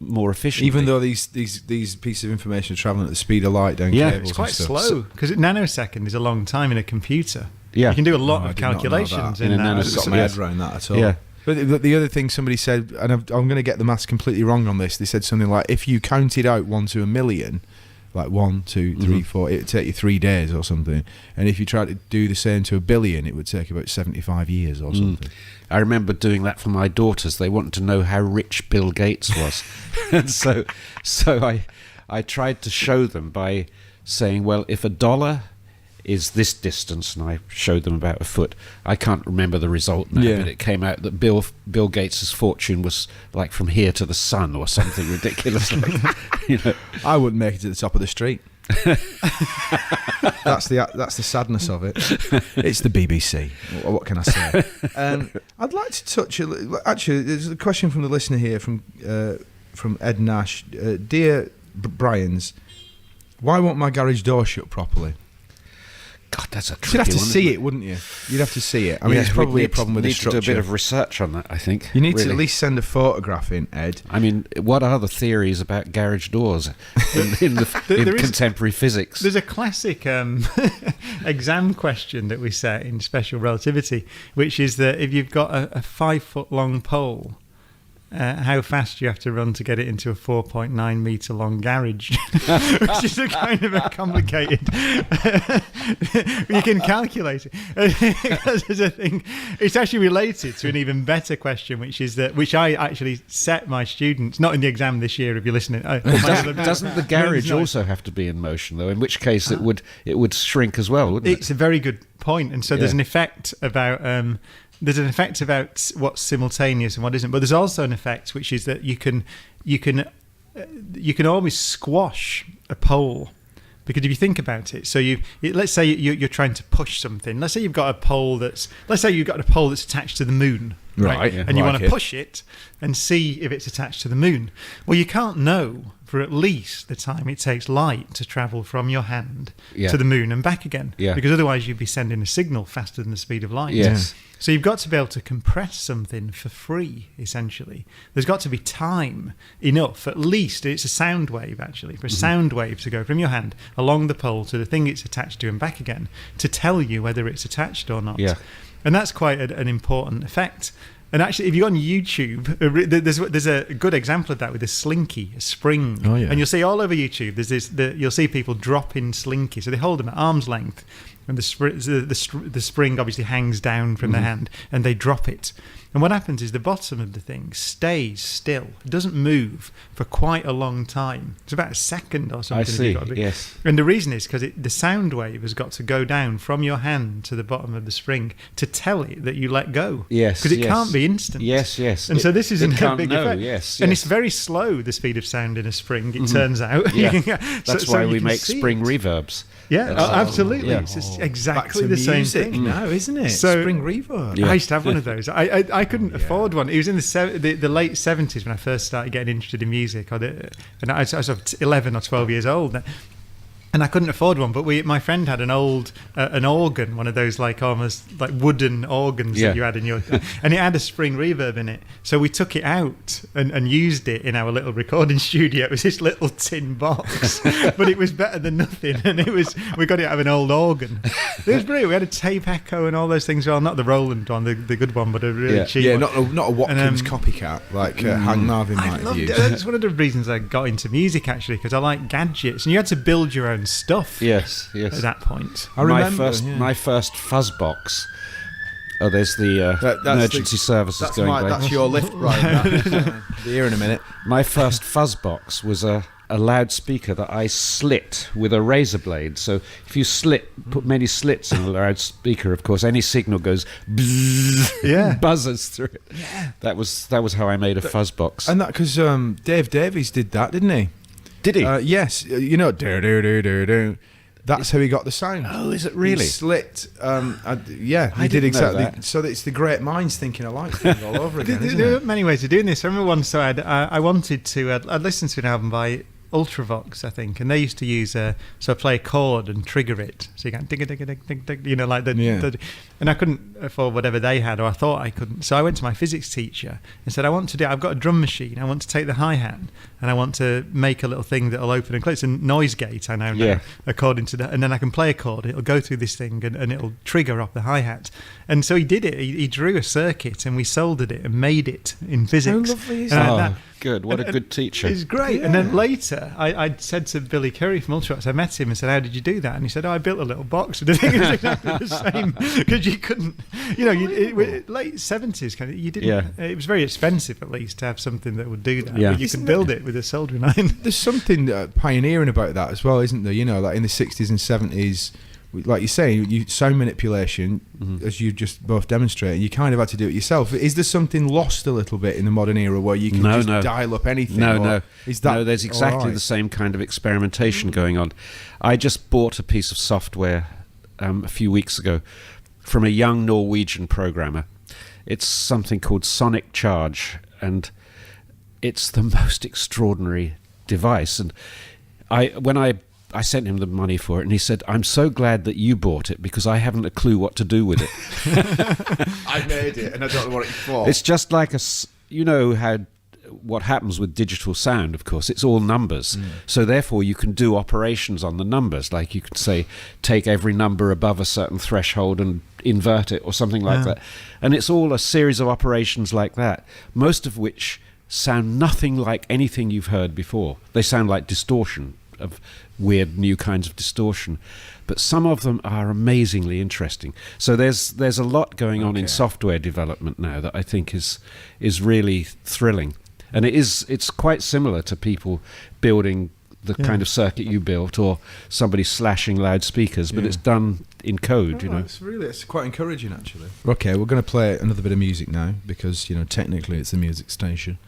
more efficiently. Even though these pieces of information are travelling at the speed of light down Yeah, cables It's quite and stuff. slow, because a nanosecond is a long time in a computer. Yeah. You can do a lot I of did not know calculations that. in In a that. I nanosecond. haven't got my head around that at all. Yeah. But the other thing somebody said, and I'm going to get the maths completely wrong on this, they said something like, if you counted out 1 to a million, like 1, 2, 3, 4, it would take you 3 days or something. And if you tried to do the same to a billion, it would take about 75 years or something. I remember doing that for my daughters. They wanted to know how rich Bill Gates was. And so I tried to show them by saying, well, if $1 is this distance, and I showed them about a foot. I can't remember the result now, Yeah. but it came out that Bill Gates' fortune was like from here to the sun or something ridiculous. I wouldn't make it to the top of the street. That's the sadness of it. It's the BBC. What can I say? I'd like to touch. Actually, there's a question from the listener here from Ed Nash. Dear Brian's, why won't my garage door shut properly? God, that's a tricky You'd have to one, see isn't it, wouldn't you? You'd have to see it. I mean, Yeah, it's probably a we'd problem with the need to do structure. a bit of research on that, I think. You need to really. at least send a photograph in, Ed. I mean, what are the theories about garage doors in contemporary physics? There's a classic exam question that we set in special relativity, which is that if you've got a 5 foot long pole, how fast do you have to run to get it into a 4.9 metre long garage? Which is a kind of a complicated... you can calculate it. Because there's a thing... It's actually related to an even better question, which I actually set my students, not in the exam this year if you're listening. Doesn't the garage also have to be in motion, though? In which case it would shrink as well, wouldn't it? It's a very good point. And so there's an effect about... there's an effect about what's simultaneous and what isn't, but there's also an effect which is that you can always squash a pole, because if you think about it, so let's say you're trying to push something. Let's say you've got a pole that's attached to the moon, Right, and you like want to it. push it and see if it's attached to the moon. Well, you can't know for at least the time it takes light to travel from your hand to the moon and back again, because otherwise you'd be sending a signal faster than the speed of light. Yes. So you've got to be able to compress something for free, essentially. There's got to be time enough, at least, it's a sound wave actually, for a sound wave to go from your hand along the pole to the thing it's attached to and back again, to tell you whether it's attached or not. Yeah. And that's quite an important effect. And actually, if you go on YouTube, there's a good example of that with a slinky, a spring. Oh, yeah. And you'll see all over YouTube, you'll see people dropping slinky. So they hold them at arm's length, and the spring obviously hangs down from the hand, and they drop it. And what happens is the bottom of the thing stays still. It doesn't move for quite a long time. It's about a second or something. I see, You've got to be. yes. And the reason is because the sound wave has got to go down from your hand to the bottom of the spring to tell it that you let go. Yes, Because it yes. can't be instant. Yes, yes. And so this is a can't big know, effect. yes, And yes. it's very slow, the speed of sound in a spring, it turns out. Yeah. So That's why you we can make see spring it. reverbs. Yeah, absolutely. yeah. It's just Back exactly to the same music thing. now, isn't it? So- Spring reverb. I used to have one of those. I couldn't afford one. It was in the late 70s when I first started getting interested in music. And I was sort of 11 or 12 years old. And I couldn't afford one, but my friend had an old an organ, one of those like almost like wooden organs that you had in your, and it had a spring reverb in it. So we took it out and used it in our little recording studio. It was this little tin box, but it was better than nothing. And we got it out of an old organ. It was brilliant. We had a tape echo and all those things. Well, not the Roland one, the good one, but a really cheap one. Not a Watkins copycat like Hank Marvin might have used. That's one of the reasons I got into music, actually, because I like gadgets, and you had to build your own stuff. Yes. At that point, I remember my first fuzz box. Oh, there's the emergency services going by. That's your lift, right? Be here in a minute. My first fuzz box was a loudspeaker that I slit with a razor blade. So if you put many slits in a loudspeaker, of course, any signal goes bzzz, buzzes through it. Yeah. That was how I made a fuzz box. And that because Dave Davies did that, didn't he? Did he? Yes. You know, do. That's how he got the sound. Oh, is it really? He slit. He did exactly. So it's the great minds thinking alike thing all over again. There are many ways of doing this. I remember once I wanted to. I'd listened to an album by Ultravox, I think, and they used to use play a chord and trigger it, so you can dig, you know, like and I couldn't afford whatever they had, or I thought I couldn't, so I went to my physics teacher and said, I've got a drum machine, I want to take the hi-hat and I want to make a little thing that'll open and close, a noise gate I now know, according to that, and then I can play a chord, it'll go through this thing and it'll trigger off the hi-hat. And so he did it. He drew a circuit and we soldered it and made it in physics. How lovely is that? Good. What a good teacher. It's great. Yeah. And then later, I said to Billy Curry from Ultravox, I met him and said, how did you do that? And he said, I built a little box. And the thing is exactly the same. Because you couldn't, late 70s, you didn't, it was very expensive at least to have something that would do that. Yeah. But you could build it with a soldering iron. There's something pioneering about that as well, isn't there? You know, like in the 60s and 70s, like you say, sound manipulation, as you just both demonstrated, you kind of had to do it yourself. Is there something lost a little bit in the modern era where you can dial up anything? No. Is that there's exactly the same kind of experimentation going on. I just bought a piece of software a few weeks ago from a young Norwegian programmer. It's something called Sonic Charge, and it's the most extraordinary device. And when I sent him the money for it, and he said, I'm so glad that you bought it because I haven't a clue what to do with it. I made it and I don't know what it's for. It's just like what happens with digital sound, of course, it's all numbers. So therefore you can do operations on the numbers, like you could say, take every number above a certain threshold and invert it or something like that. And it's all a series of operations like that, most of which sound nothing like anything you've heard before. They sound like distortion, of weird new kinds of distortion, but some of them are amazingly interesting. So there's a lot going on in software development now that I think is really thrilling, and it's quite similar to people building the kind of circuit you built, or somebody slashing loudspeakers, but it's done in code. It's quite encouraging, actually. Okay, we're going to play another bit of music now because technically it's a music station.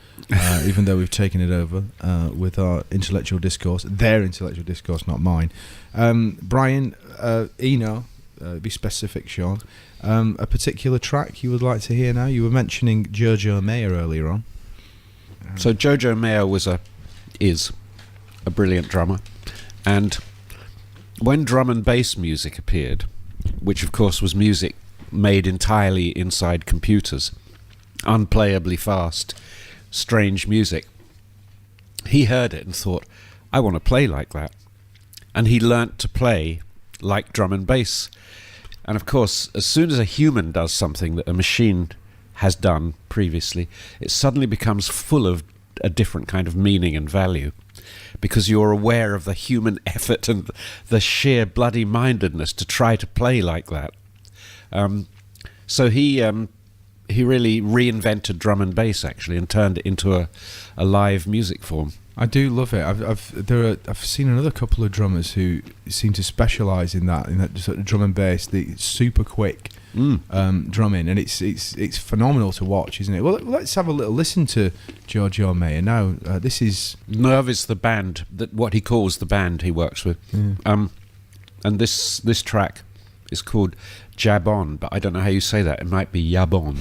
Even though we've taken it over with our intellectual discourse, their intellectual discourse, not mine. Brian, Eno, be specific, Shaun, a particular track you would like to hear now? You were mentioning Jojo Mayer earlier on. So Jojo Mayer is a brilliant drummer, and when drum and bass music appeared, which of course was music made entirely inside computers, unplayably fast, strange music, he heard it and thought, I want to play like that. And he learnt to play like drum and bass. And of course, as soon as a human does something that a machine has done previously, it suddenly becomes full of a different kind of meaning and value, because you're aware of the human effort and the sheer bloody mindedness to try to play like that. So he really reinvented drum and bass, actually, and turned it into a live music form. I do love it. I've seen another couple of drummers who seem to specialise in that sort of drum and bass, the super quick drumming, and it's phenomenal to watch, isn't it? Well, let's have a little listen to Jojo Mayer now. This is Nerve is the band, what he calls the band he works with, and this track is called Jabon, but I don't know how you say that. It might be Yabon.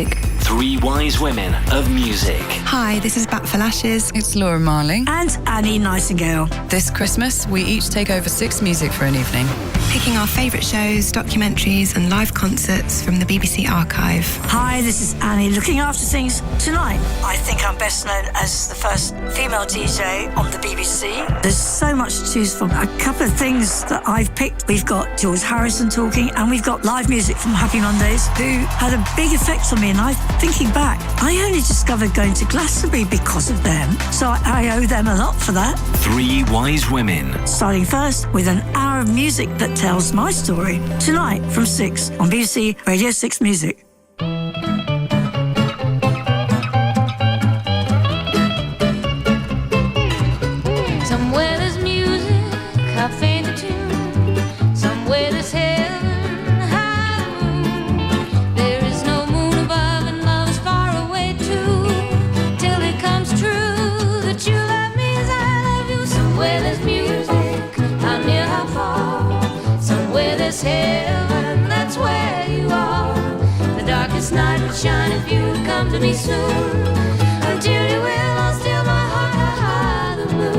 Music. Three wise women of music. Hi, this is Bat for Lashes. It's Laura Marling. And Annie Nightingale. This Christmas, we each take over 6 Music for an evening. Picking our favourite shows, documentaries and live concerts from the BBC archive. Hi, this is Annie, looking after things tonight. I think I'm best known as the first female DJ on the BBC. There's so much to choose from. A couple of things that I've picked. We've got George Harrison talking, and we've got live music from Happy Mondays, who had a big effect on me. And thinking back, I only discovered going to Glastonbury because of them. So I owe them a lot for that. Three wise women. Starting first with an hour of music that tells my story. Tonight from 6 on BBC Radio 6 Music. Somewhere there's music, I've faint the tune. Somewhere there's heaven, high the moon. There is no moon above and love is far away too. Till it comes true that you love me as I love you. Somewhere there's music, how near, how far. Somewhere there's heaven, that's where you are. The darkest night would shine if you would come to me soon. Until you will, I'll steal my heart, high the moon.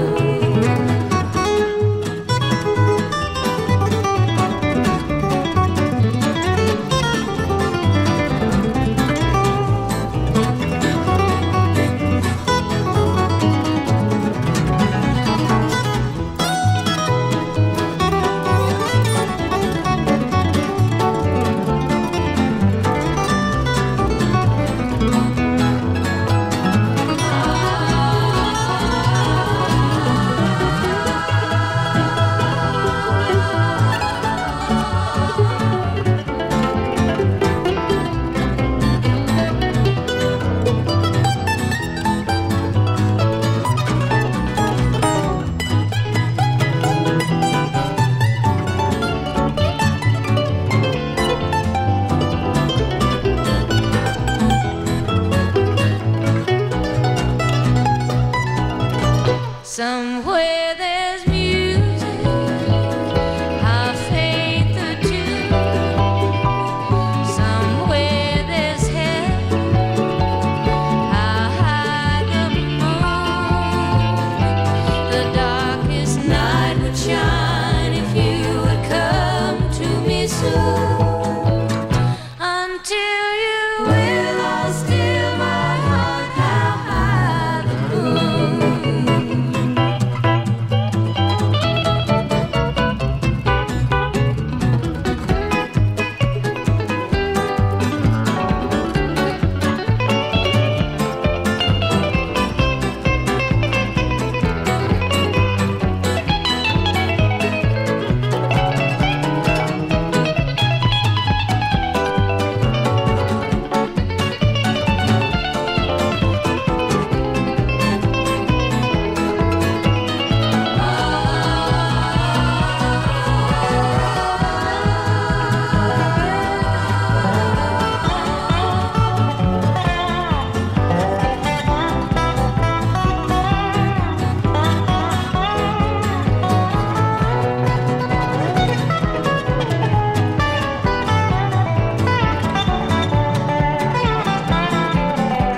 Somewhere there's music, how faint the tune. Somewhere there's heaven, how high the moon. The darkest night would shine if you would come to me soon. Until you will, I'll steal my heart, how high the moon.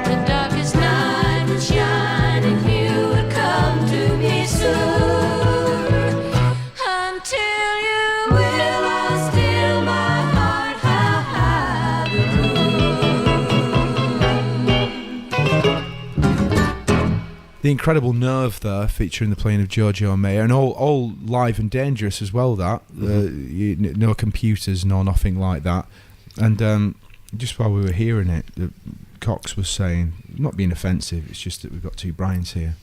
The darkest night would shine if you would come to me soon. Until you will, I'll steal my heart, how high the moon. The incredible nerve there, featuring the playing of Giorgio Mayer, and all live and dangerous as well. That no computers, no nothing like that. And just while we were hearing it, Cox was saying, not being offensive, it's just that we've got two Brians here,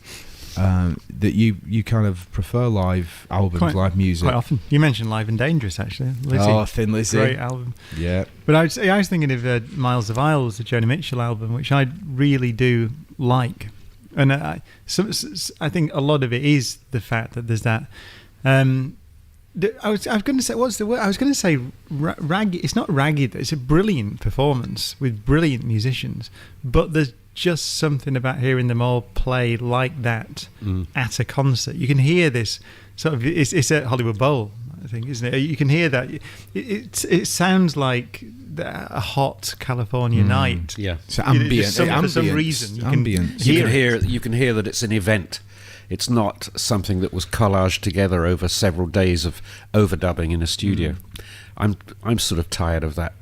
that you kind of prefer live albums, live music. Quite often. You mentioned Live and Dangerous, actually. Lizzie. Oh, Thin Lizzy. Great album. Yeah. But I was thinking of Miles of Isles, the Joni Mitchell album, which I really do like. And I think a lot of it is the fact that there's that. I was going to say, what's the word? I was going to say ragged. It's not ragged. It's a brilliant performance with brilliant musicians. But there's just something about hearing them all play like that at a concert. You can hear this sort of. It's at Hollywood Bowl, I think, isn't it? You can hear that. It sounds like a hot California night. Yeah, so ambient. For some reason, you can hear that it's an event. It's not something that was collaged together over several days of overdubbing in a studio. I'm sort of tired of that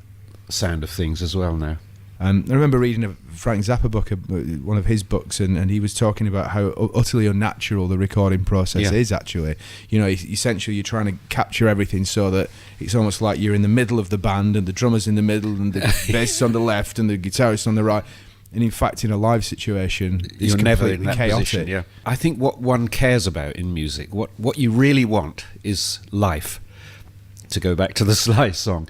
sound of things as well now. I remember reading a Frank Zappa book, one of his books, and he was talking about how utterly unnatural the recording process is, actually. You know, essentially you're trying to capture everything so that it's almost like you're in the middle of the band and the drummer's in the middle and the bassist on the left and the guitarist on the right. And in fact, in a live situation, it's never in that chaotic. position. Yeah. I think what one cares about in music, what you really want, is life. To go back to the Sly song,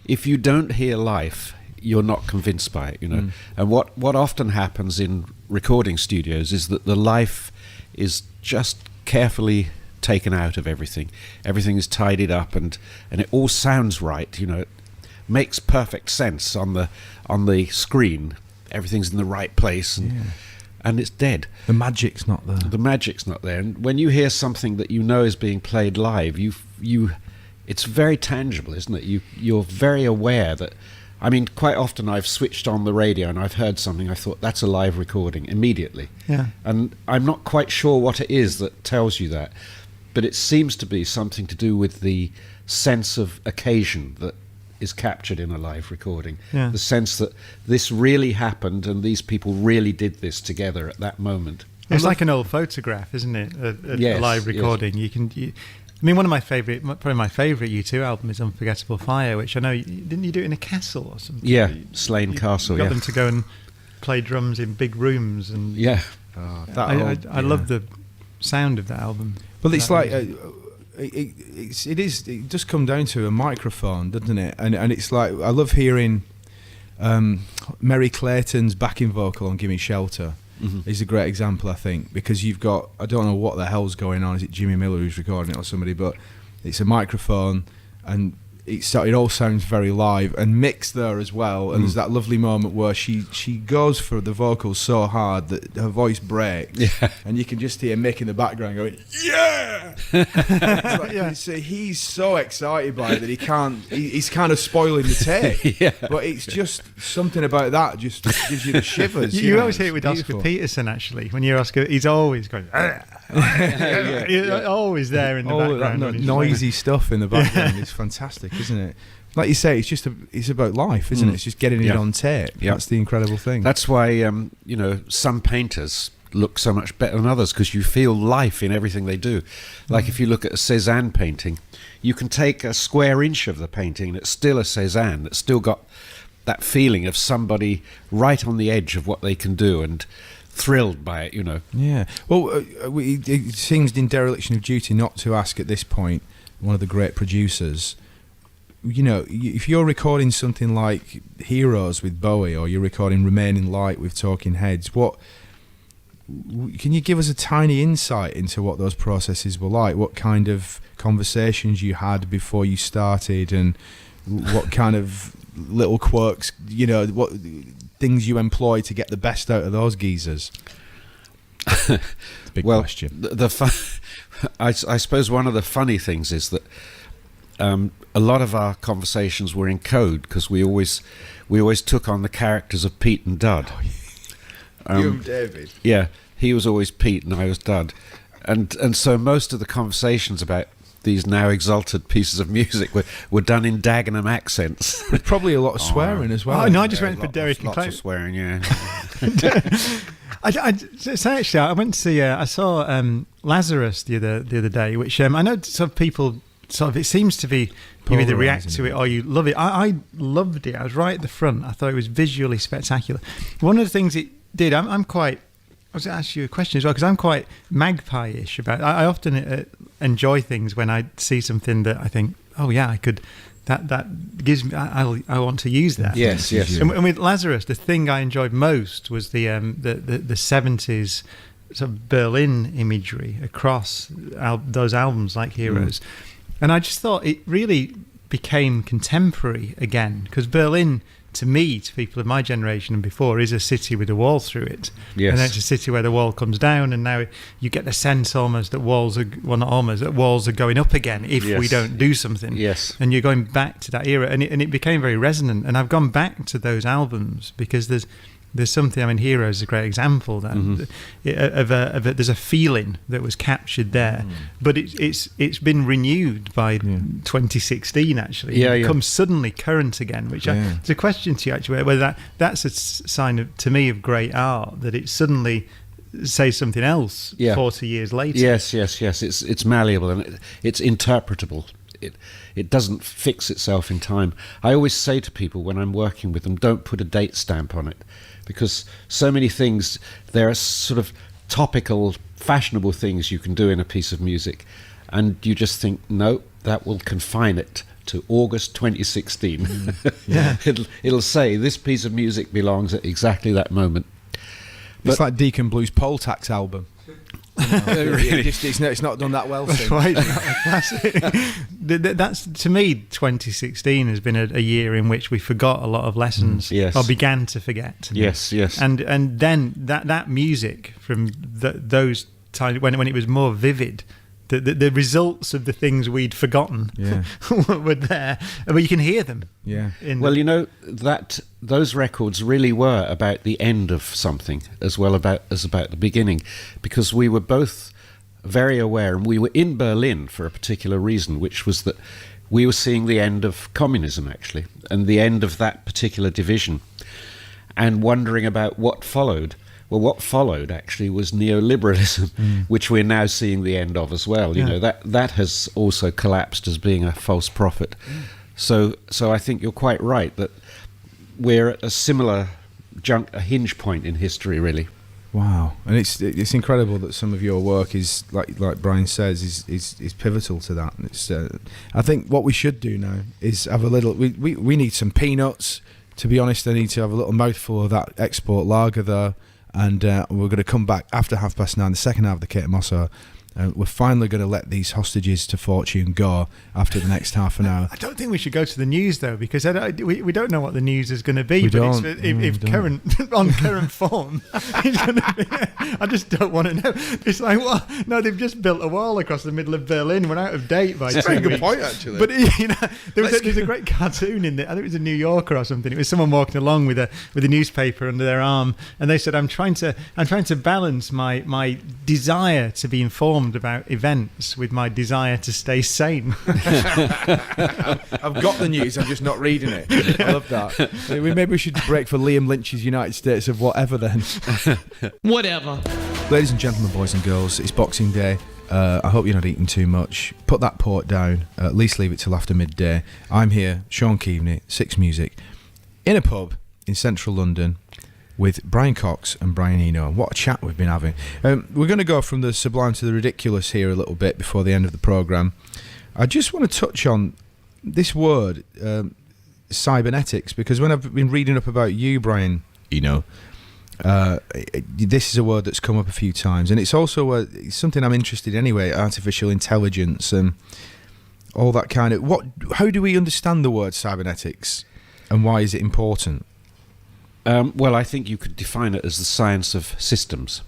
if you don't hear life, you're not convinced by it. You know, and what often happens in recording studios is that the life is just carefully taken out of everything. Everything is tidied up, and it all sounds right. You know, it makes perfect sense on the screen. Everything's in the right place, and it's dead. The magic's not there. The magic's not there. And when you hear something that you know is being played live, it's very tangible, isn't it? You're very aware that. I mean, quite often I've switched on the radio and I've heard something. I thought that's a live recording immediately. Yeah. And I'm not quite sure what it is that tells you that, but it seems to be something to do with the sense of occasion that is captured in a live recording. Yeah. The sense that this really happened and these people really did this together at that moment. It's like an old photograph, isn't it? A live recording. Yes. I mean, probably my favourite U2 album is Unforgettable Fire, which I know, didn't you do it in a castle or something? Yeah, Slane Castle, got them to go and play drums in big rooms. And I love the sound of that album. Well, it's like... It does come down to a microphone, doesn't it? And it's like, I love hearing Mary Clayton's backing vocal on Gimme Shelter. Is a great example, I think, because you've got, I don't know what the hell's going on. Is it Jimmy Miller who's recording it or somebody? But it's a microphone, and it all sounds very live and mixed there as well. And there's that lovely moment where she goes for the vocals so hard that her voice breaks, and you can just hear Mick in the background going, "Yeah!" So he's so excited by it that he can't. He's kind of spoiling the take. But it's just something about that just gives you the shivers. You always hear it with Oscar Peterson, actually. When you're Oscar, he's always going. Always there in the background. That noisy stuff in the background is fantastic, isn't it? Like you say, it's about life, isn't it? It's just getting it on tape. That's the incredible thing. That's why some painters look so much better than others, because you feel life in everything they do. Like if you look at a Cézanne painting, you can take a square inch of the painting and it's still a Cézanne. It's still got that feeling of somebody right on the edge of what they can do and thrilled by it, you know. Yeah. Well, it seems in dereliction of duty not to ask at this point one of the great producers, you know, if you're recording something like Heroes with Bowie, or you're recording Remain in Light with Talking Heads, can you give us a tiny insight into what those processes were like? What kind of conversations you had before you started, and what kind of little quirks, you know, what things you employ to get the best out of those geezers? Big question. I suppose one of the funny things is that a lot of our conversations were in code, because we always took on the characters of Pete and Dud. You and David. Yeah, he was always Pete and I was Dud, and so most of the conversations about these now exalted pieces of music were done in Dagenham accents. With probably a lot of swearing as well. Oh no, I just went for Derek and Clay. Lots of swearing, yeah. I went to see. I saw Lazarus the other day, which I know some people sort of. It seems to be you either react to it or you love it. I loved it. I was right at the front. I thought it was visually spectacular. One of the things it did, I'm quite. I was going to ask you a question as well, because I'm quite magpie-ish about. I often enjoy things when I see something that I think, oh yeah, I could. That gives me. I want to use that. Yes. And with Lazarus, the thing I enjoyed most was the 70s sort of Berlin imagery across those albums like Heroes, and I just thought it really became contemporary again, because Berlin to me, to people of my generation and before, is a city with a wall through it. Yes. And then it's a city where the wall comes down, and now you get the sense almost that walls are, well, not almost, that walls are going up again if we don't do something. Yes. And you're going back to that era, and it became very resonant. And I've gone back to those albums because there's something. I mean, Heroes is a great example then there's a feeling that was captured there, but it's been renewed by 2016 actually. It becomes suddenly current again, which it's a question to you actually whether that's a sign of, to me, of great art, that it suddenly says something else 40 years later. Yes. It's malleable and it's interpretable. It doesn't fix itself in time. I always say to people when I'm working with them, don't put a date stamp on it, because so many things, there are sort of topical, fashionable things you can do in a piece of music, and you just think, no, that will confine it to August 2016. It'll say this piece of music belongs at exactly that moment. It's like Deacon Blue's Poll Tax album. It's not done that well since. Right. That's, to me, 2016 has been a year in which we forgot a lot of lessons, or began to forget. Yes. And then that music from those times when it was more vivid, the results of the things we'd forgotten were there, but you can hear them. Well, you know, that those records really were about the end of something as well as about the beginning, because we were both very aware, and we were in Berlin for a particular reason, which was that we were seeing the end of communism actually, and the end of that particular division, and wondering about what followed. Well, what followed actually was neoliberalism, which we're now seeing the end of as well. You know, that has also collapsed as being a false prophet. So I think you're quite right that we're at a similar a hinge point in history, really. Wow, and it's incredible that some of your work is like Brian says is pivotal to that. And it's I think what we should do now is have a little. We need some peanuts. To be honest, I need to have a little mouthful of that export lager there. And we're going to come back after 9:30, the second half of the Kate Mosso. We're finally going to let these hostages to fortune go after the next half an hour. I don't think we should go to the news though, because we don't know what the news is going to be. If current on current form, it's going to be, I just don't want to know. It's like, well, no, they've just built a wall across the middle of Berlin. We're out of date by 2 weeks. That's a very good point, actually. But you know, there's a great cartoon in there. I think it was a New Yorker or something. It was someone walking along with a newspaper under their arm, and they said, "I'm trying to balance my desire to be informed about events with my desire to stay sane." I've got the news, I'm just not reading it. I love that. Maybe we should break for Liam Lynch's United States of Whatever then. Whatever. Ladies and gentlemen, boys and girls, it's Boxing Day. I hope you're not eating too much. Put that port down, at least leave it till after midday. I'm here, Shaun Keaveny, Six Music, in a pub in central London with Brian Cox and Brian Eno. What a chat we've been having. We're going to go from the sublime to the ridiculous here a little bit before the end of the programme. I just want to touch on this word, cybernetics, because when I've been reading up about you, Brian Eno, this is a word that's come up a few times, and it's also something I'm interested in anyway, artificial intelligence and all that kind of... How do we understand the word cybernetics, and why is it important? Well, I think you could define it as the science of systems.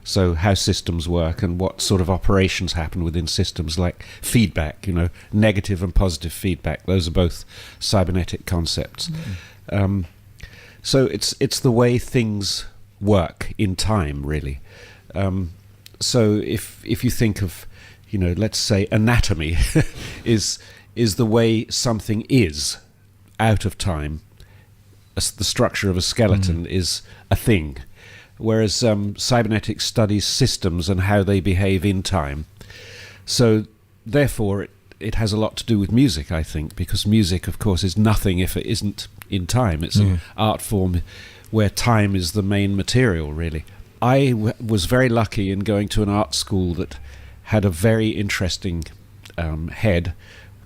So how systems work and what sort of operations happen within systems, like feedback, you know, negative and positive feedback. Those are both cybernetic concepts. So it's the way things work in time, really. So if you think of, you know, let's say anatomy is the way something is out of time. The structure of a skeleton is a thing, whereas cybernetics studies systems and how they behave in time. So therefore it has a lot to do with music, I think, because music, of course, is nothing if it isn't in time. It's an art form where time is the main material, really. I was very lucky in going to an art school that had a very interesting head, a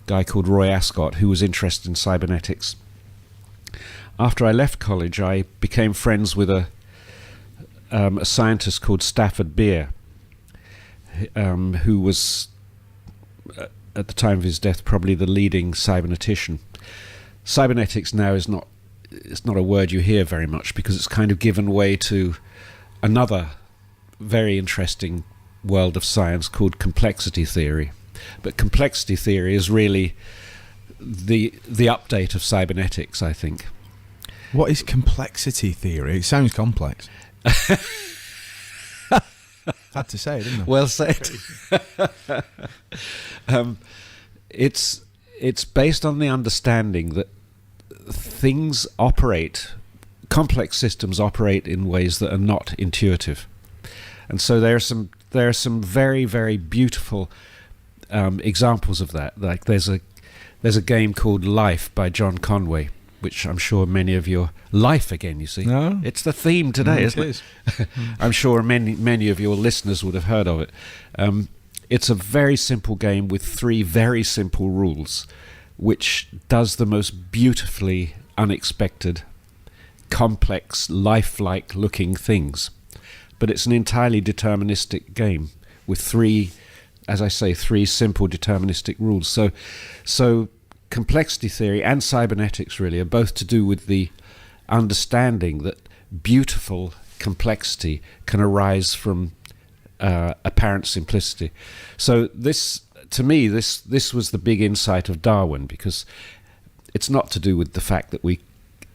guy called Roy Ascott, who was interested in cybernetics. After I left college, I became friends with a scientist called Stafford Beer, who was, at the time of his death, probably the leading cybernetician. Cybernetics now is not it's not a word you hear very much because it's kind of given way to another very interesting world of science called complexity theory. But complexity theory is really the update of cybernetics, I think. What is complexity theory? It sounds complex. Had to say it, didn't I? Well said. It's based on the understanding that things operate, complex systems operate in ways that are not intuitive, and so there are some very, very beautiful examples of that. Like there's a game called Life by John Conway, which I'm sure many of your Life again. You see, no, it's the theme today, isn't it? I'm sure many of your listeners would have heard of it. It's a very simple game with 3 very simple rules, which does the most beautifully unexpected, complex, lifelike looking things. But it's an entirely deterministic game with 3 simple deterministic rules. So complexity theory and cybernetics really are both to do with the understanding that beautiful complexity can arise from apparent simplicity. So this, to me, this was the big insight of Darwin, because it's not to do with the fact that we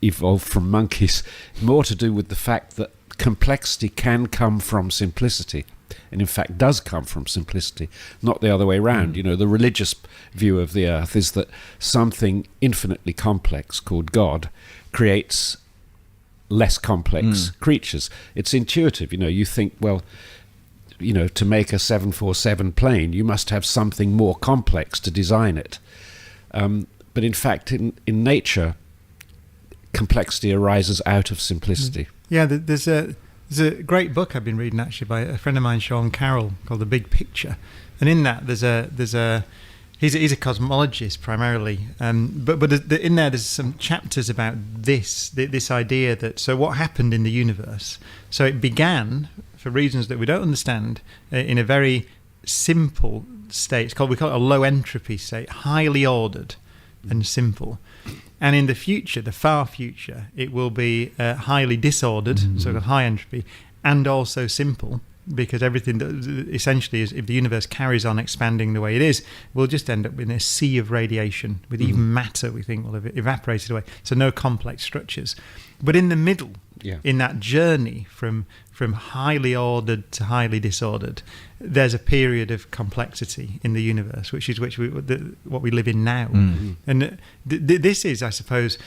evolved from monkeys, more to do with the fact that complexity can come from simplicity, and in fact does come from simplicity, not the other way around. You know, the religious view of the earth is that something infinitely complex called God creates less complex creatures. It's intuitive. You know, you think, well, you know, to make a 747 plane, you must have something more complex to design it. But in fact, in nature, complexity arises out of simplicity. Yeah, there's a great book I've been reading actually by a friend of mine, Shaun Carroll, called The Big Picture, and in that he's a cosmologist primarily, but in there there's some chapters about this idea that, so what happened in the universe? So it began, for reasons that we don't understand, in a very simple state. We call it a low entropy state, highly ordered and simple. And in the future, the far future, it will be highly disordered, sort of high entropy, and also simple, because everything that essentially is, if the universe carries on expanding the way it is, we'll just end up in a sea of radiation, with even matter, we think, will have evaporated away. So no complex structures. But in the middle, in that journey from highly ordered to highly disordered, there's a period of complexity in the universe, which is what we live in now. And this is, I suppose,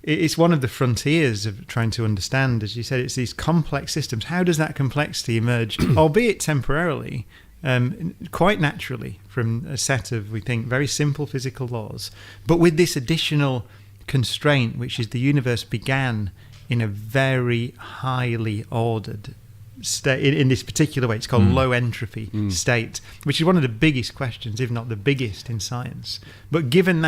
it's one of the frontiers of trying to understand, as you said, it's these complex systems. How does that complexity emerge, albeit temporarily, quite naturally, from a set of, we think, very simple physical laws, but with this additional constraint, which is the universe began in a very highly ordered state, in this particular way. It's called low entropy state, which is one of the biggest questions, if not the biggest, in science. But given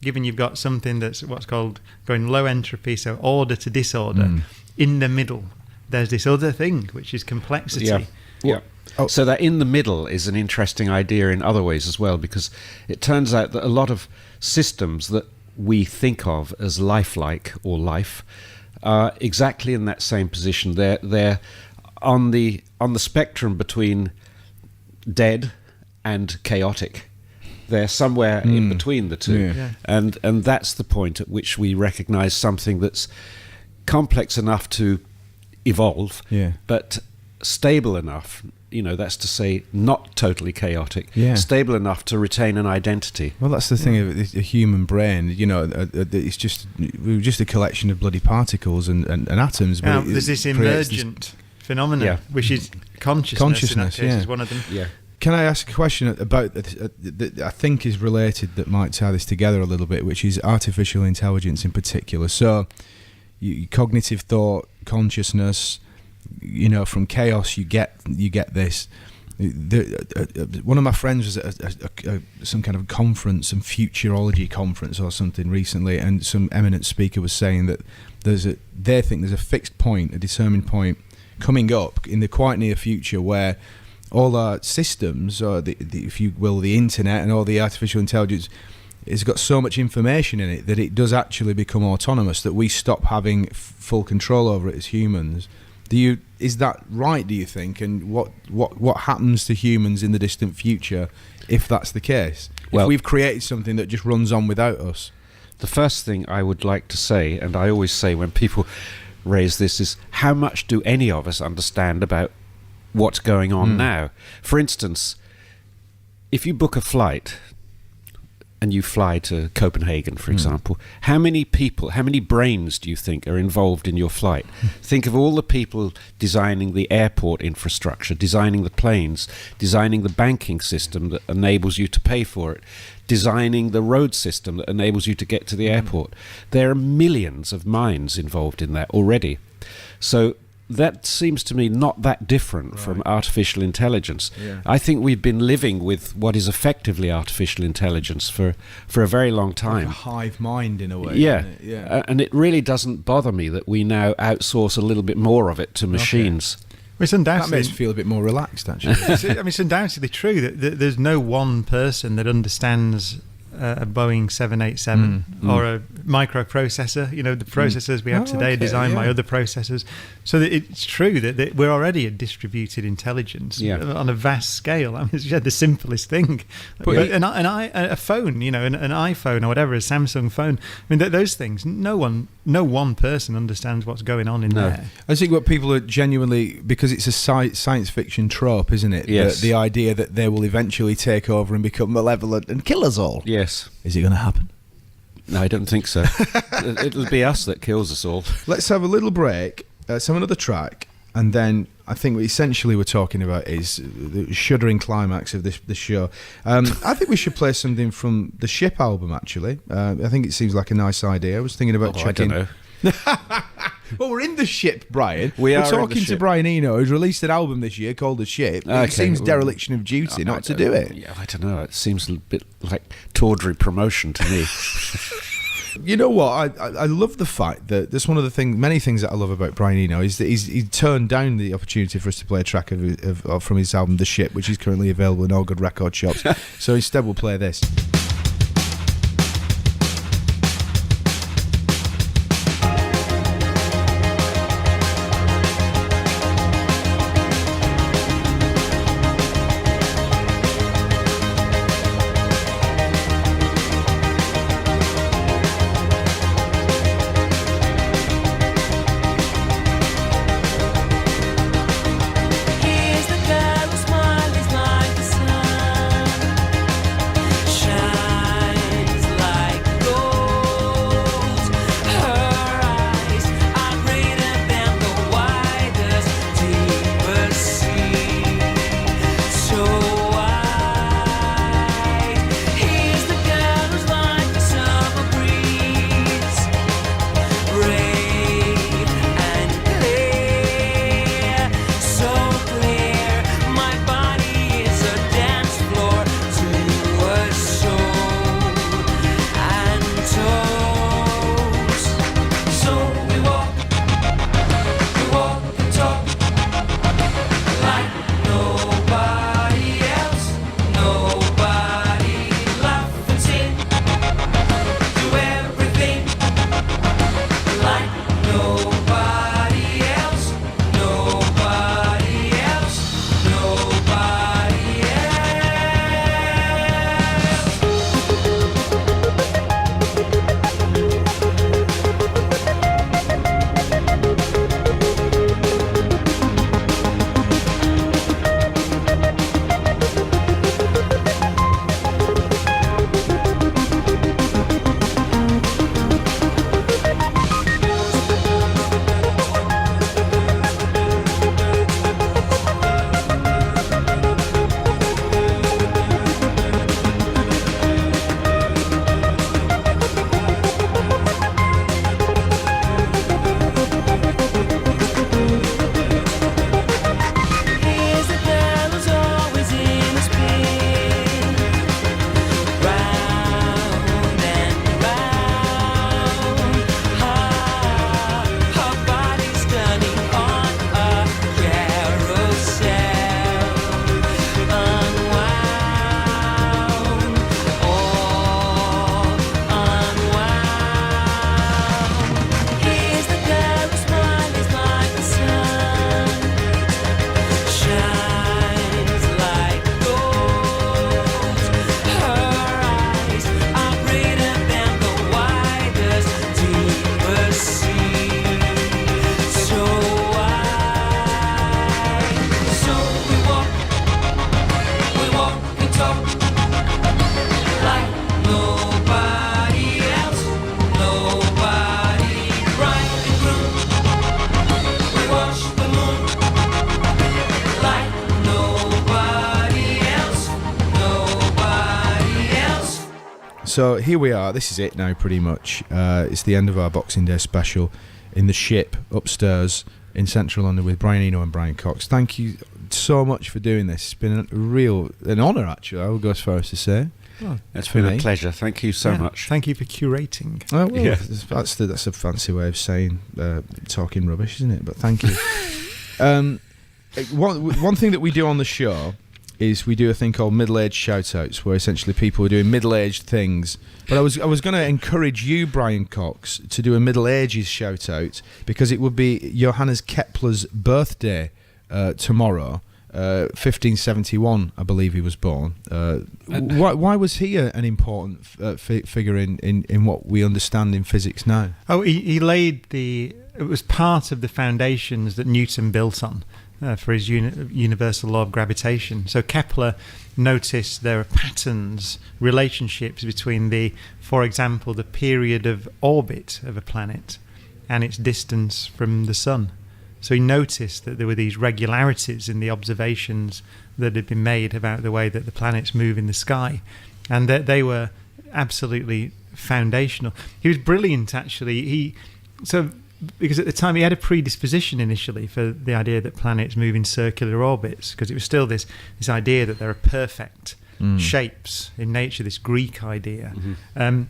you've got something that's what's called going low entropy, so order to disorder, in the middle there's this other thing, which is complexity. So that in the middle is an interesting idea in other ways as well, because it turns out that a lot of systems that we think of as lifelike or life are exactly in that same position. They're on the spectrum between dead and chaotic. They're somewhere in between the two. And that's the point at which we recognize something that's complex enough to evolve, but stable enough, you know, that's to say not totally chaotic, stable enough to retain an identity. Well, that's the thing of the human brain, you know, we're just a collection of bloody particles and atoms. But there's this emergent phenomenon, which is consciousness in that case, is one of them. Can I ask a question about that I think is related, that might tie this together a little bit, which is artificial intelligence in particular? So, cognitive thought, consciousness, you know, from chaos you get this. One of my friends was at some kind of conference, some futurology conference or something recently, and some eminent speaker was saying that they think there's a fixed point, a determined point coming up in the quite near future where all our systems, or if you will, the internet and all the artificial intelligence, it's got so much information in it that it does actually become autonomous, that we stop having full control over it as humans. Is that right, do you think? And what happens to humans in the distant future if that's the case? Well, if we've created something that just runs on without us? The first thing I would like to say, and I always say when people raise this, is how much do any of us understand about what's going on now? For instance, if you book a flight and you fly to Copenhagen, for example, how many brains do you think are involved in your flight? Think of all the people designing the airport infrastructure, designing the planes, designing the banking system that enables you to pay for it, designing the road system that enables you to get to the airport. There are millions of minds involved in that already. So that seems to me not that different from artificial intelligence. Yeah. I think we've been living with what is effectively artificial intelligence for a very long time. Like a hive mind in a way. Yeah, isn't it? Yeah. And it really doesn't bother me that we now outsource a little bit more of it to machines. It's undoubtedly, that makes me feel a bit more relaxed, actually. It's undoubtedly true that there's no one person that understands a Boeing 787 or a microprocessor. The processors we have today are designed by other processors. So that it's true that we're already a distributed intelligence on a vast scale. I mean, it's the simplest thing. But a phone, an iPhone or whatever, a Samsung phone. I mean, those things, no one person understands what's going on in there. I think what people are genuinely, because it's a science fiction trope, isn't it? Yes. The idea that they will eventually take over and become malevolent and kill us all. Yes. Is it going to happen? No, I don't think so. It'll be us that kills us all. Let's have a little break. Let's have another track. And then I think what essentially we're talking about is the shuddering climax of this show. I think we should play something from the Ship album, actually. I think it seems like a nice idea. I was thinking about checking... I don't know. Well, we're in the Ship, Brian. We're talking to Brian Eno, who's released an album this year called The Ship. It seems dereliction of duty not to do it. Yeah, I don't know. It seems a bit like tawdry promotion to me. You know what? I love the fact that that's one of the many things that I love about Brian Eno is that he turned down the opportunity for us to play a track of from his album The Ship, which is currently available in all good record shops. So instead, we'll play this. Here's the girl who smiles like the sun. So here we are. This is it now, pretty much. It's the end of our Boxing Day special in the ship upstairs in central London with Brian Eno and Brian Cox. Thank you so much for doing this. It's been an honour, actually, I will go as far as to say. Oh, it's been a pleasure. Thank you so much. Thank you for curating. Oh, well, yeah. That's a fancy way of saying talking rubbish, isn't it? But thank you. One thing that we do on the show is we do a thing called middle-aged shout-outs, where essentially people are doing middle-aged things. But I was going to encourage you, Brian Cox, to do a Middle Ages shout-out, because it would be Johannes Kepler's birthday tomorrow. 1571, I believe he was born. Why was he an important figure in what we understand in physics now? Oh, he laid it was part of the foundations that Newton built on. For his universal law of gravitation. So Kepler noticed there are patterns, relationships between for example, the period of orbit of a planet and its distance from the sun. So he noticed that there were these regularities in the observations that had been made about the way that the planets move in the sky, and that they were absolutely foundational. He was brilliant, actually. Because at the time he had a predisposition initially for the idea that planets move in circular orbits, because it was still this idea that there are perfect shapes in nature, this Greek idea. Mm-hmm.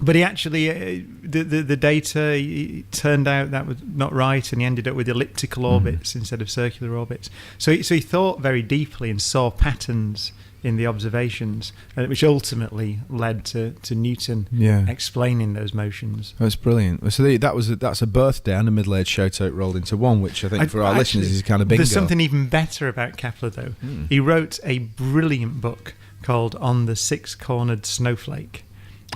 But he actually, the data turned out that was not right, and he ended up with elliptical orbits instead of circular orbits. So he thought very deeply and saw patterns in the observations, which ultimately led to Newton explaining those motions. That's brilliant. So that's a birthday and a middle-aged shout-out rolled into one, which I think for our listeners is kind of bingo. There's something even better about Kepler, though. He wrote a brilliant book called On the Six-Cornered Snowflake,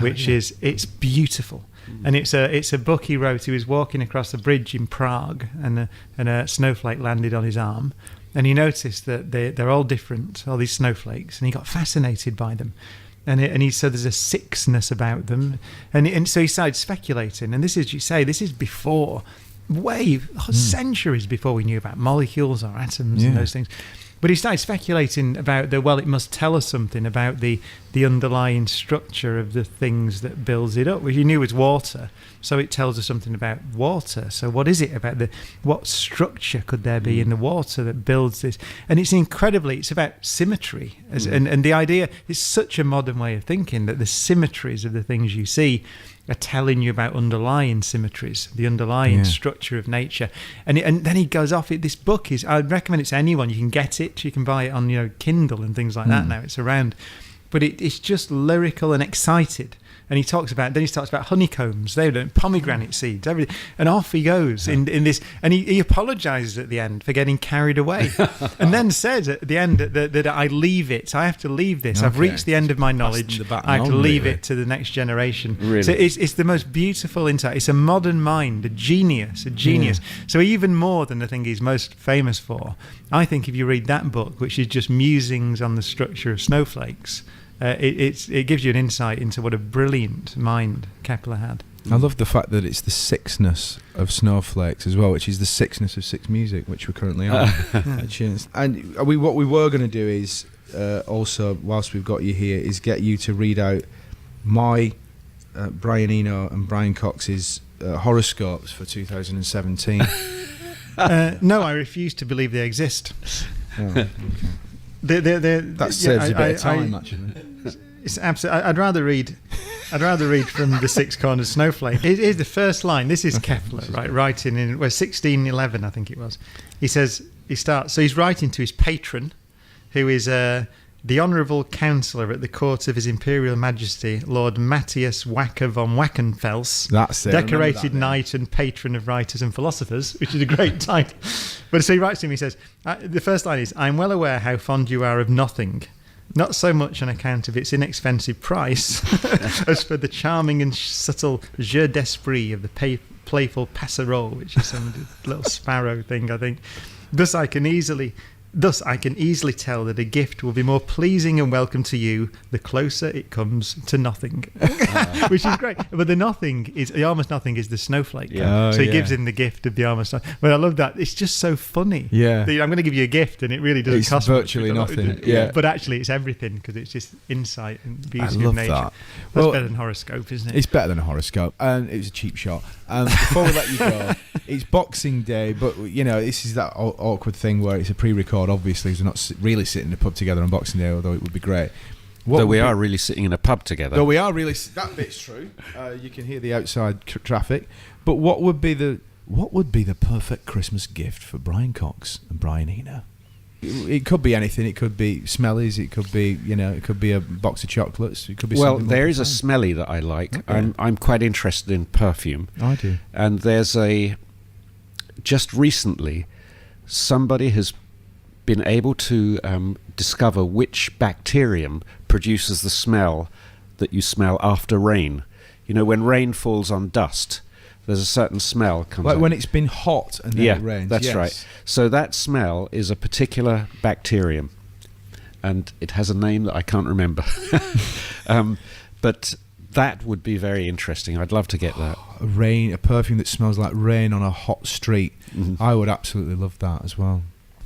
which it's beautiful. And it's a book he wrote. He was walking across a bridge in Prague, and a snowflake landed on his arm. And he noticed that they're all different, all these snowflakes, and he got fascinated by them. And he said there's a sixness about them. And so he started speculating. And this is before, centuries before we knew about molecules or atoms and those things. But he started speculating about it must tell us something about the underlying structure of the things that builds it up, which he knew was water. So it tells us something about water. So what is it about what structure could there be in the water that builds this? And it's about symmetry. And the idea is such a modern way of thinking that the symmetries of the things you see are telling you about underlying symmetries, the underlying structure of nature. And then he goes off. This book I'd recommend it to anyone. You can get it. You can buy it on Kindle and things like that now. It's around. But it's just lyrical and excited. And he talks about honeycombs, pomegranate seeds, everything, and off he goes in this. And he apologises at the end for getting carried away, and then says at the end that I leave it. I have to leave this. Okay. I've reached the end of my knowledge. I have to leave it to the next generation. Really? So it's the most beautiful insight. It's a modern mind, a genius. Yeah. So even more than the thing he's most famous for, I think if you read that book, which is just musings on the structure of snowflakes. It gives you an insight into what a brilliant mind Kepler had. I love the fact that it's the sixness of snowflakes as well, which is the sixness of six music, which we're currently on. And what we were going to do is also, whilst we've got you here, is get you to read out my Brian Eno and Brian Cox's horoscopes for 2017. No, I refuse to believe they exist. Oh, okay. That saves a bit of time, actually. It's absolutely. I'd rather read from the Six-Cornered Snowflake. Here's the first line. This is Kepler, writing in 1611, I think it was. He says So he's writing to his patron, who is the Honourable Councillor at the Court of His Imperial Majesty, Lord Matthias Wacker von Wackenfels. That's it. Decorated knight and patron of writers and philosophers, which is a great title. But so he writes to him, he says, the first line is, I'm well aware how fond you are of nothing, not so much on account of its inexpensive price, as for the charming and subtle jeu d'esprit of the playful passerole, which is some little sparrow thing, I think. Thus I can easily Thus, I can easily tell that a gift will be more pleasing and welcome to you the closer it comes to nothing, which is great. But the almost nothing is the snowflake. Yeah. So he gives him the gift of the almost nothing. But I love that. It's just so funny. Yeah. I'm going to give you a gift, and it really doesn't cost virtually much. nothing. Yeah. But actually, it's everything because it's just insight and beauty I love of nature. that. That's better than horoscope, isn't it? It's better than a horoscope, and it was a cheap shot. Before we let you go, it's Boxing Day, but this is that awkward thing where it's a pre-record. Obviously, we're not really sitting in a pub together on Boxing Day, although it would be great. Though we are really sitting in a pub together. Though we are really, that bit's true. You can hear the outside traffic. But what would be the perfect Christmas gift for Brian Cox and Brian Eno? It could be anything. It could be smellies. It could be it could be a box of chocolates. It could be there is a smelly that I like. Okay. I'm quite interested in perfume. I do. And there's just recently, somebody has been able to discover which bacterium produces the smell that you smell after rain. When rain falls on dust, there's a certain smell comes like out. when it's been hot and then it rains. That's right. So that smell is a particular bacterium, and it has a name that I can't remember. But that would be very interesting. I'd love to get that. A perfume that smells like rain on a hot street. Mm-hmm. I would absolutely love that as well.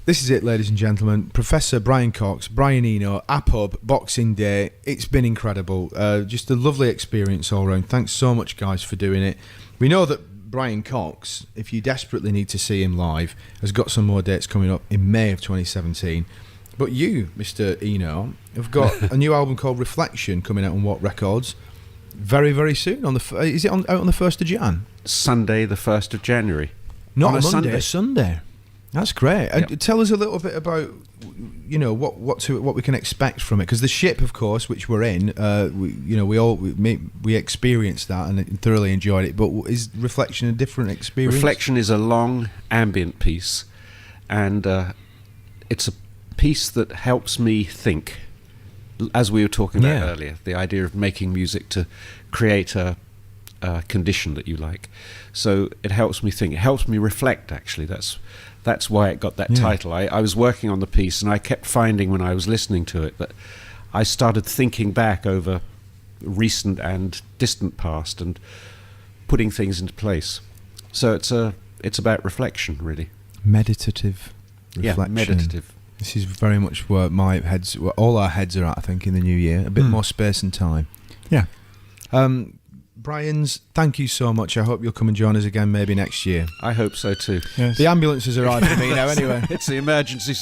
This is it, ladies and gentlemen. Professor Brian Cox, Brian Eno, APUB, Boxing Day. It's been incredible. Just a lovely experience all around. Thanks so much, guys, for doing it. We know that Brian Cox, if you desperately need to see him live, has got some more dates coming up in May of 2017. But you, Mr. Eno, have got a new album called Reflection coming out on What Records very, very soon. Is it out on the 1st of Jan? Sunday, the 1st of January. Not on a Monday, Sunday. a Sunday. That's great. Yep. Tell us a little bit about what we can expect from it, because the ship, of course, which we're in, we experienced that and thoroughly enjoyed it. But is Reflection a different experience? Reflection is a long ambient piece, and it's a piece that helps me think. As we were talking about earlier, the idea of making music to create a condition that you like. So it helps me think. It helps me reflect. Actually, that's why it got that title. I was working on the piece, and I kept finding when I was listening to it that I started thinking back over recent and distant past and putting things into place. So it's about reflection, really. Meditative reflection. Yeah, meditative. This is very much where all our heads are at, I think, in the new year. A bit more space and time. Yeah. Brian's, thank you so much. I hope you'll come and join us again maybe next year. I hope so too. Yes. The ambulance has arrived for me now anyway. It's the emergency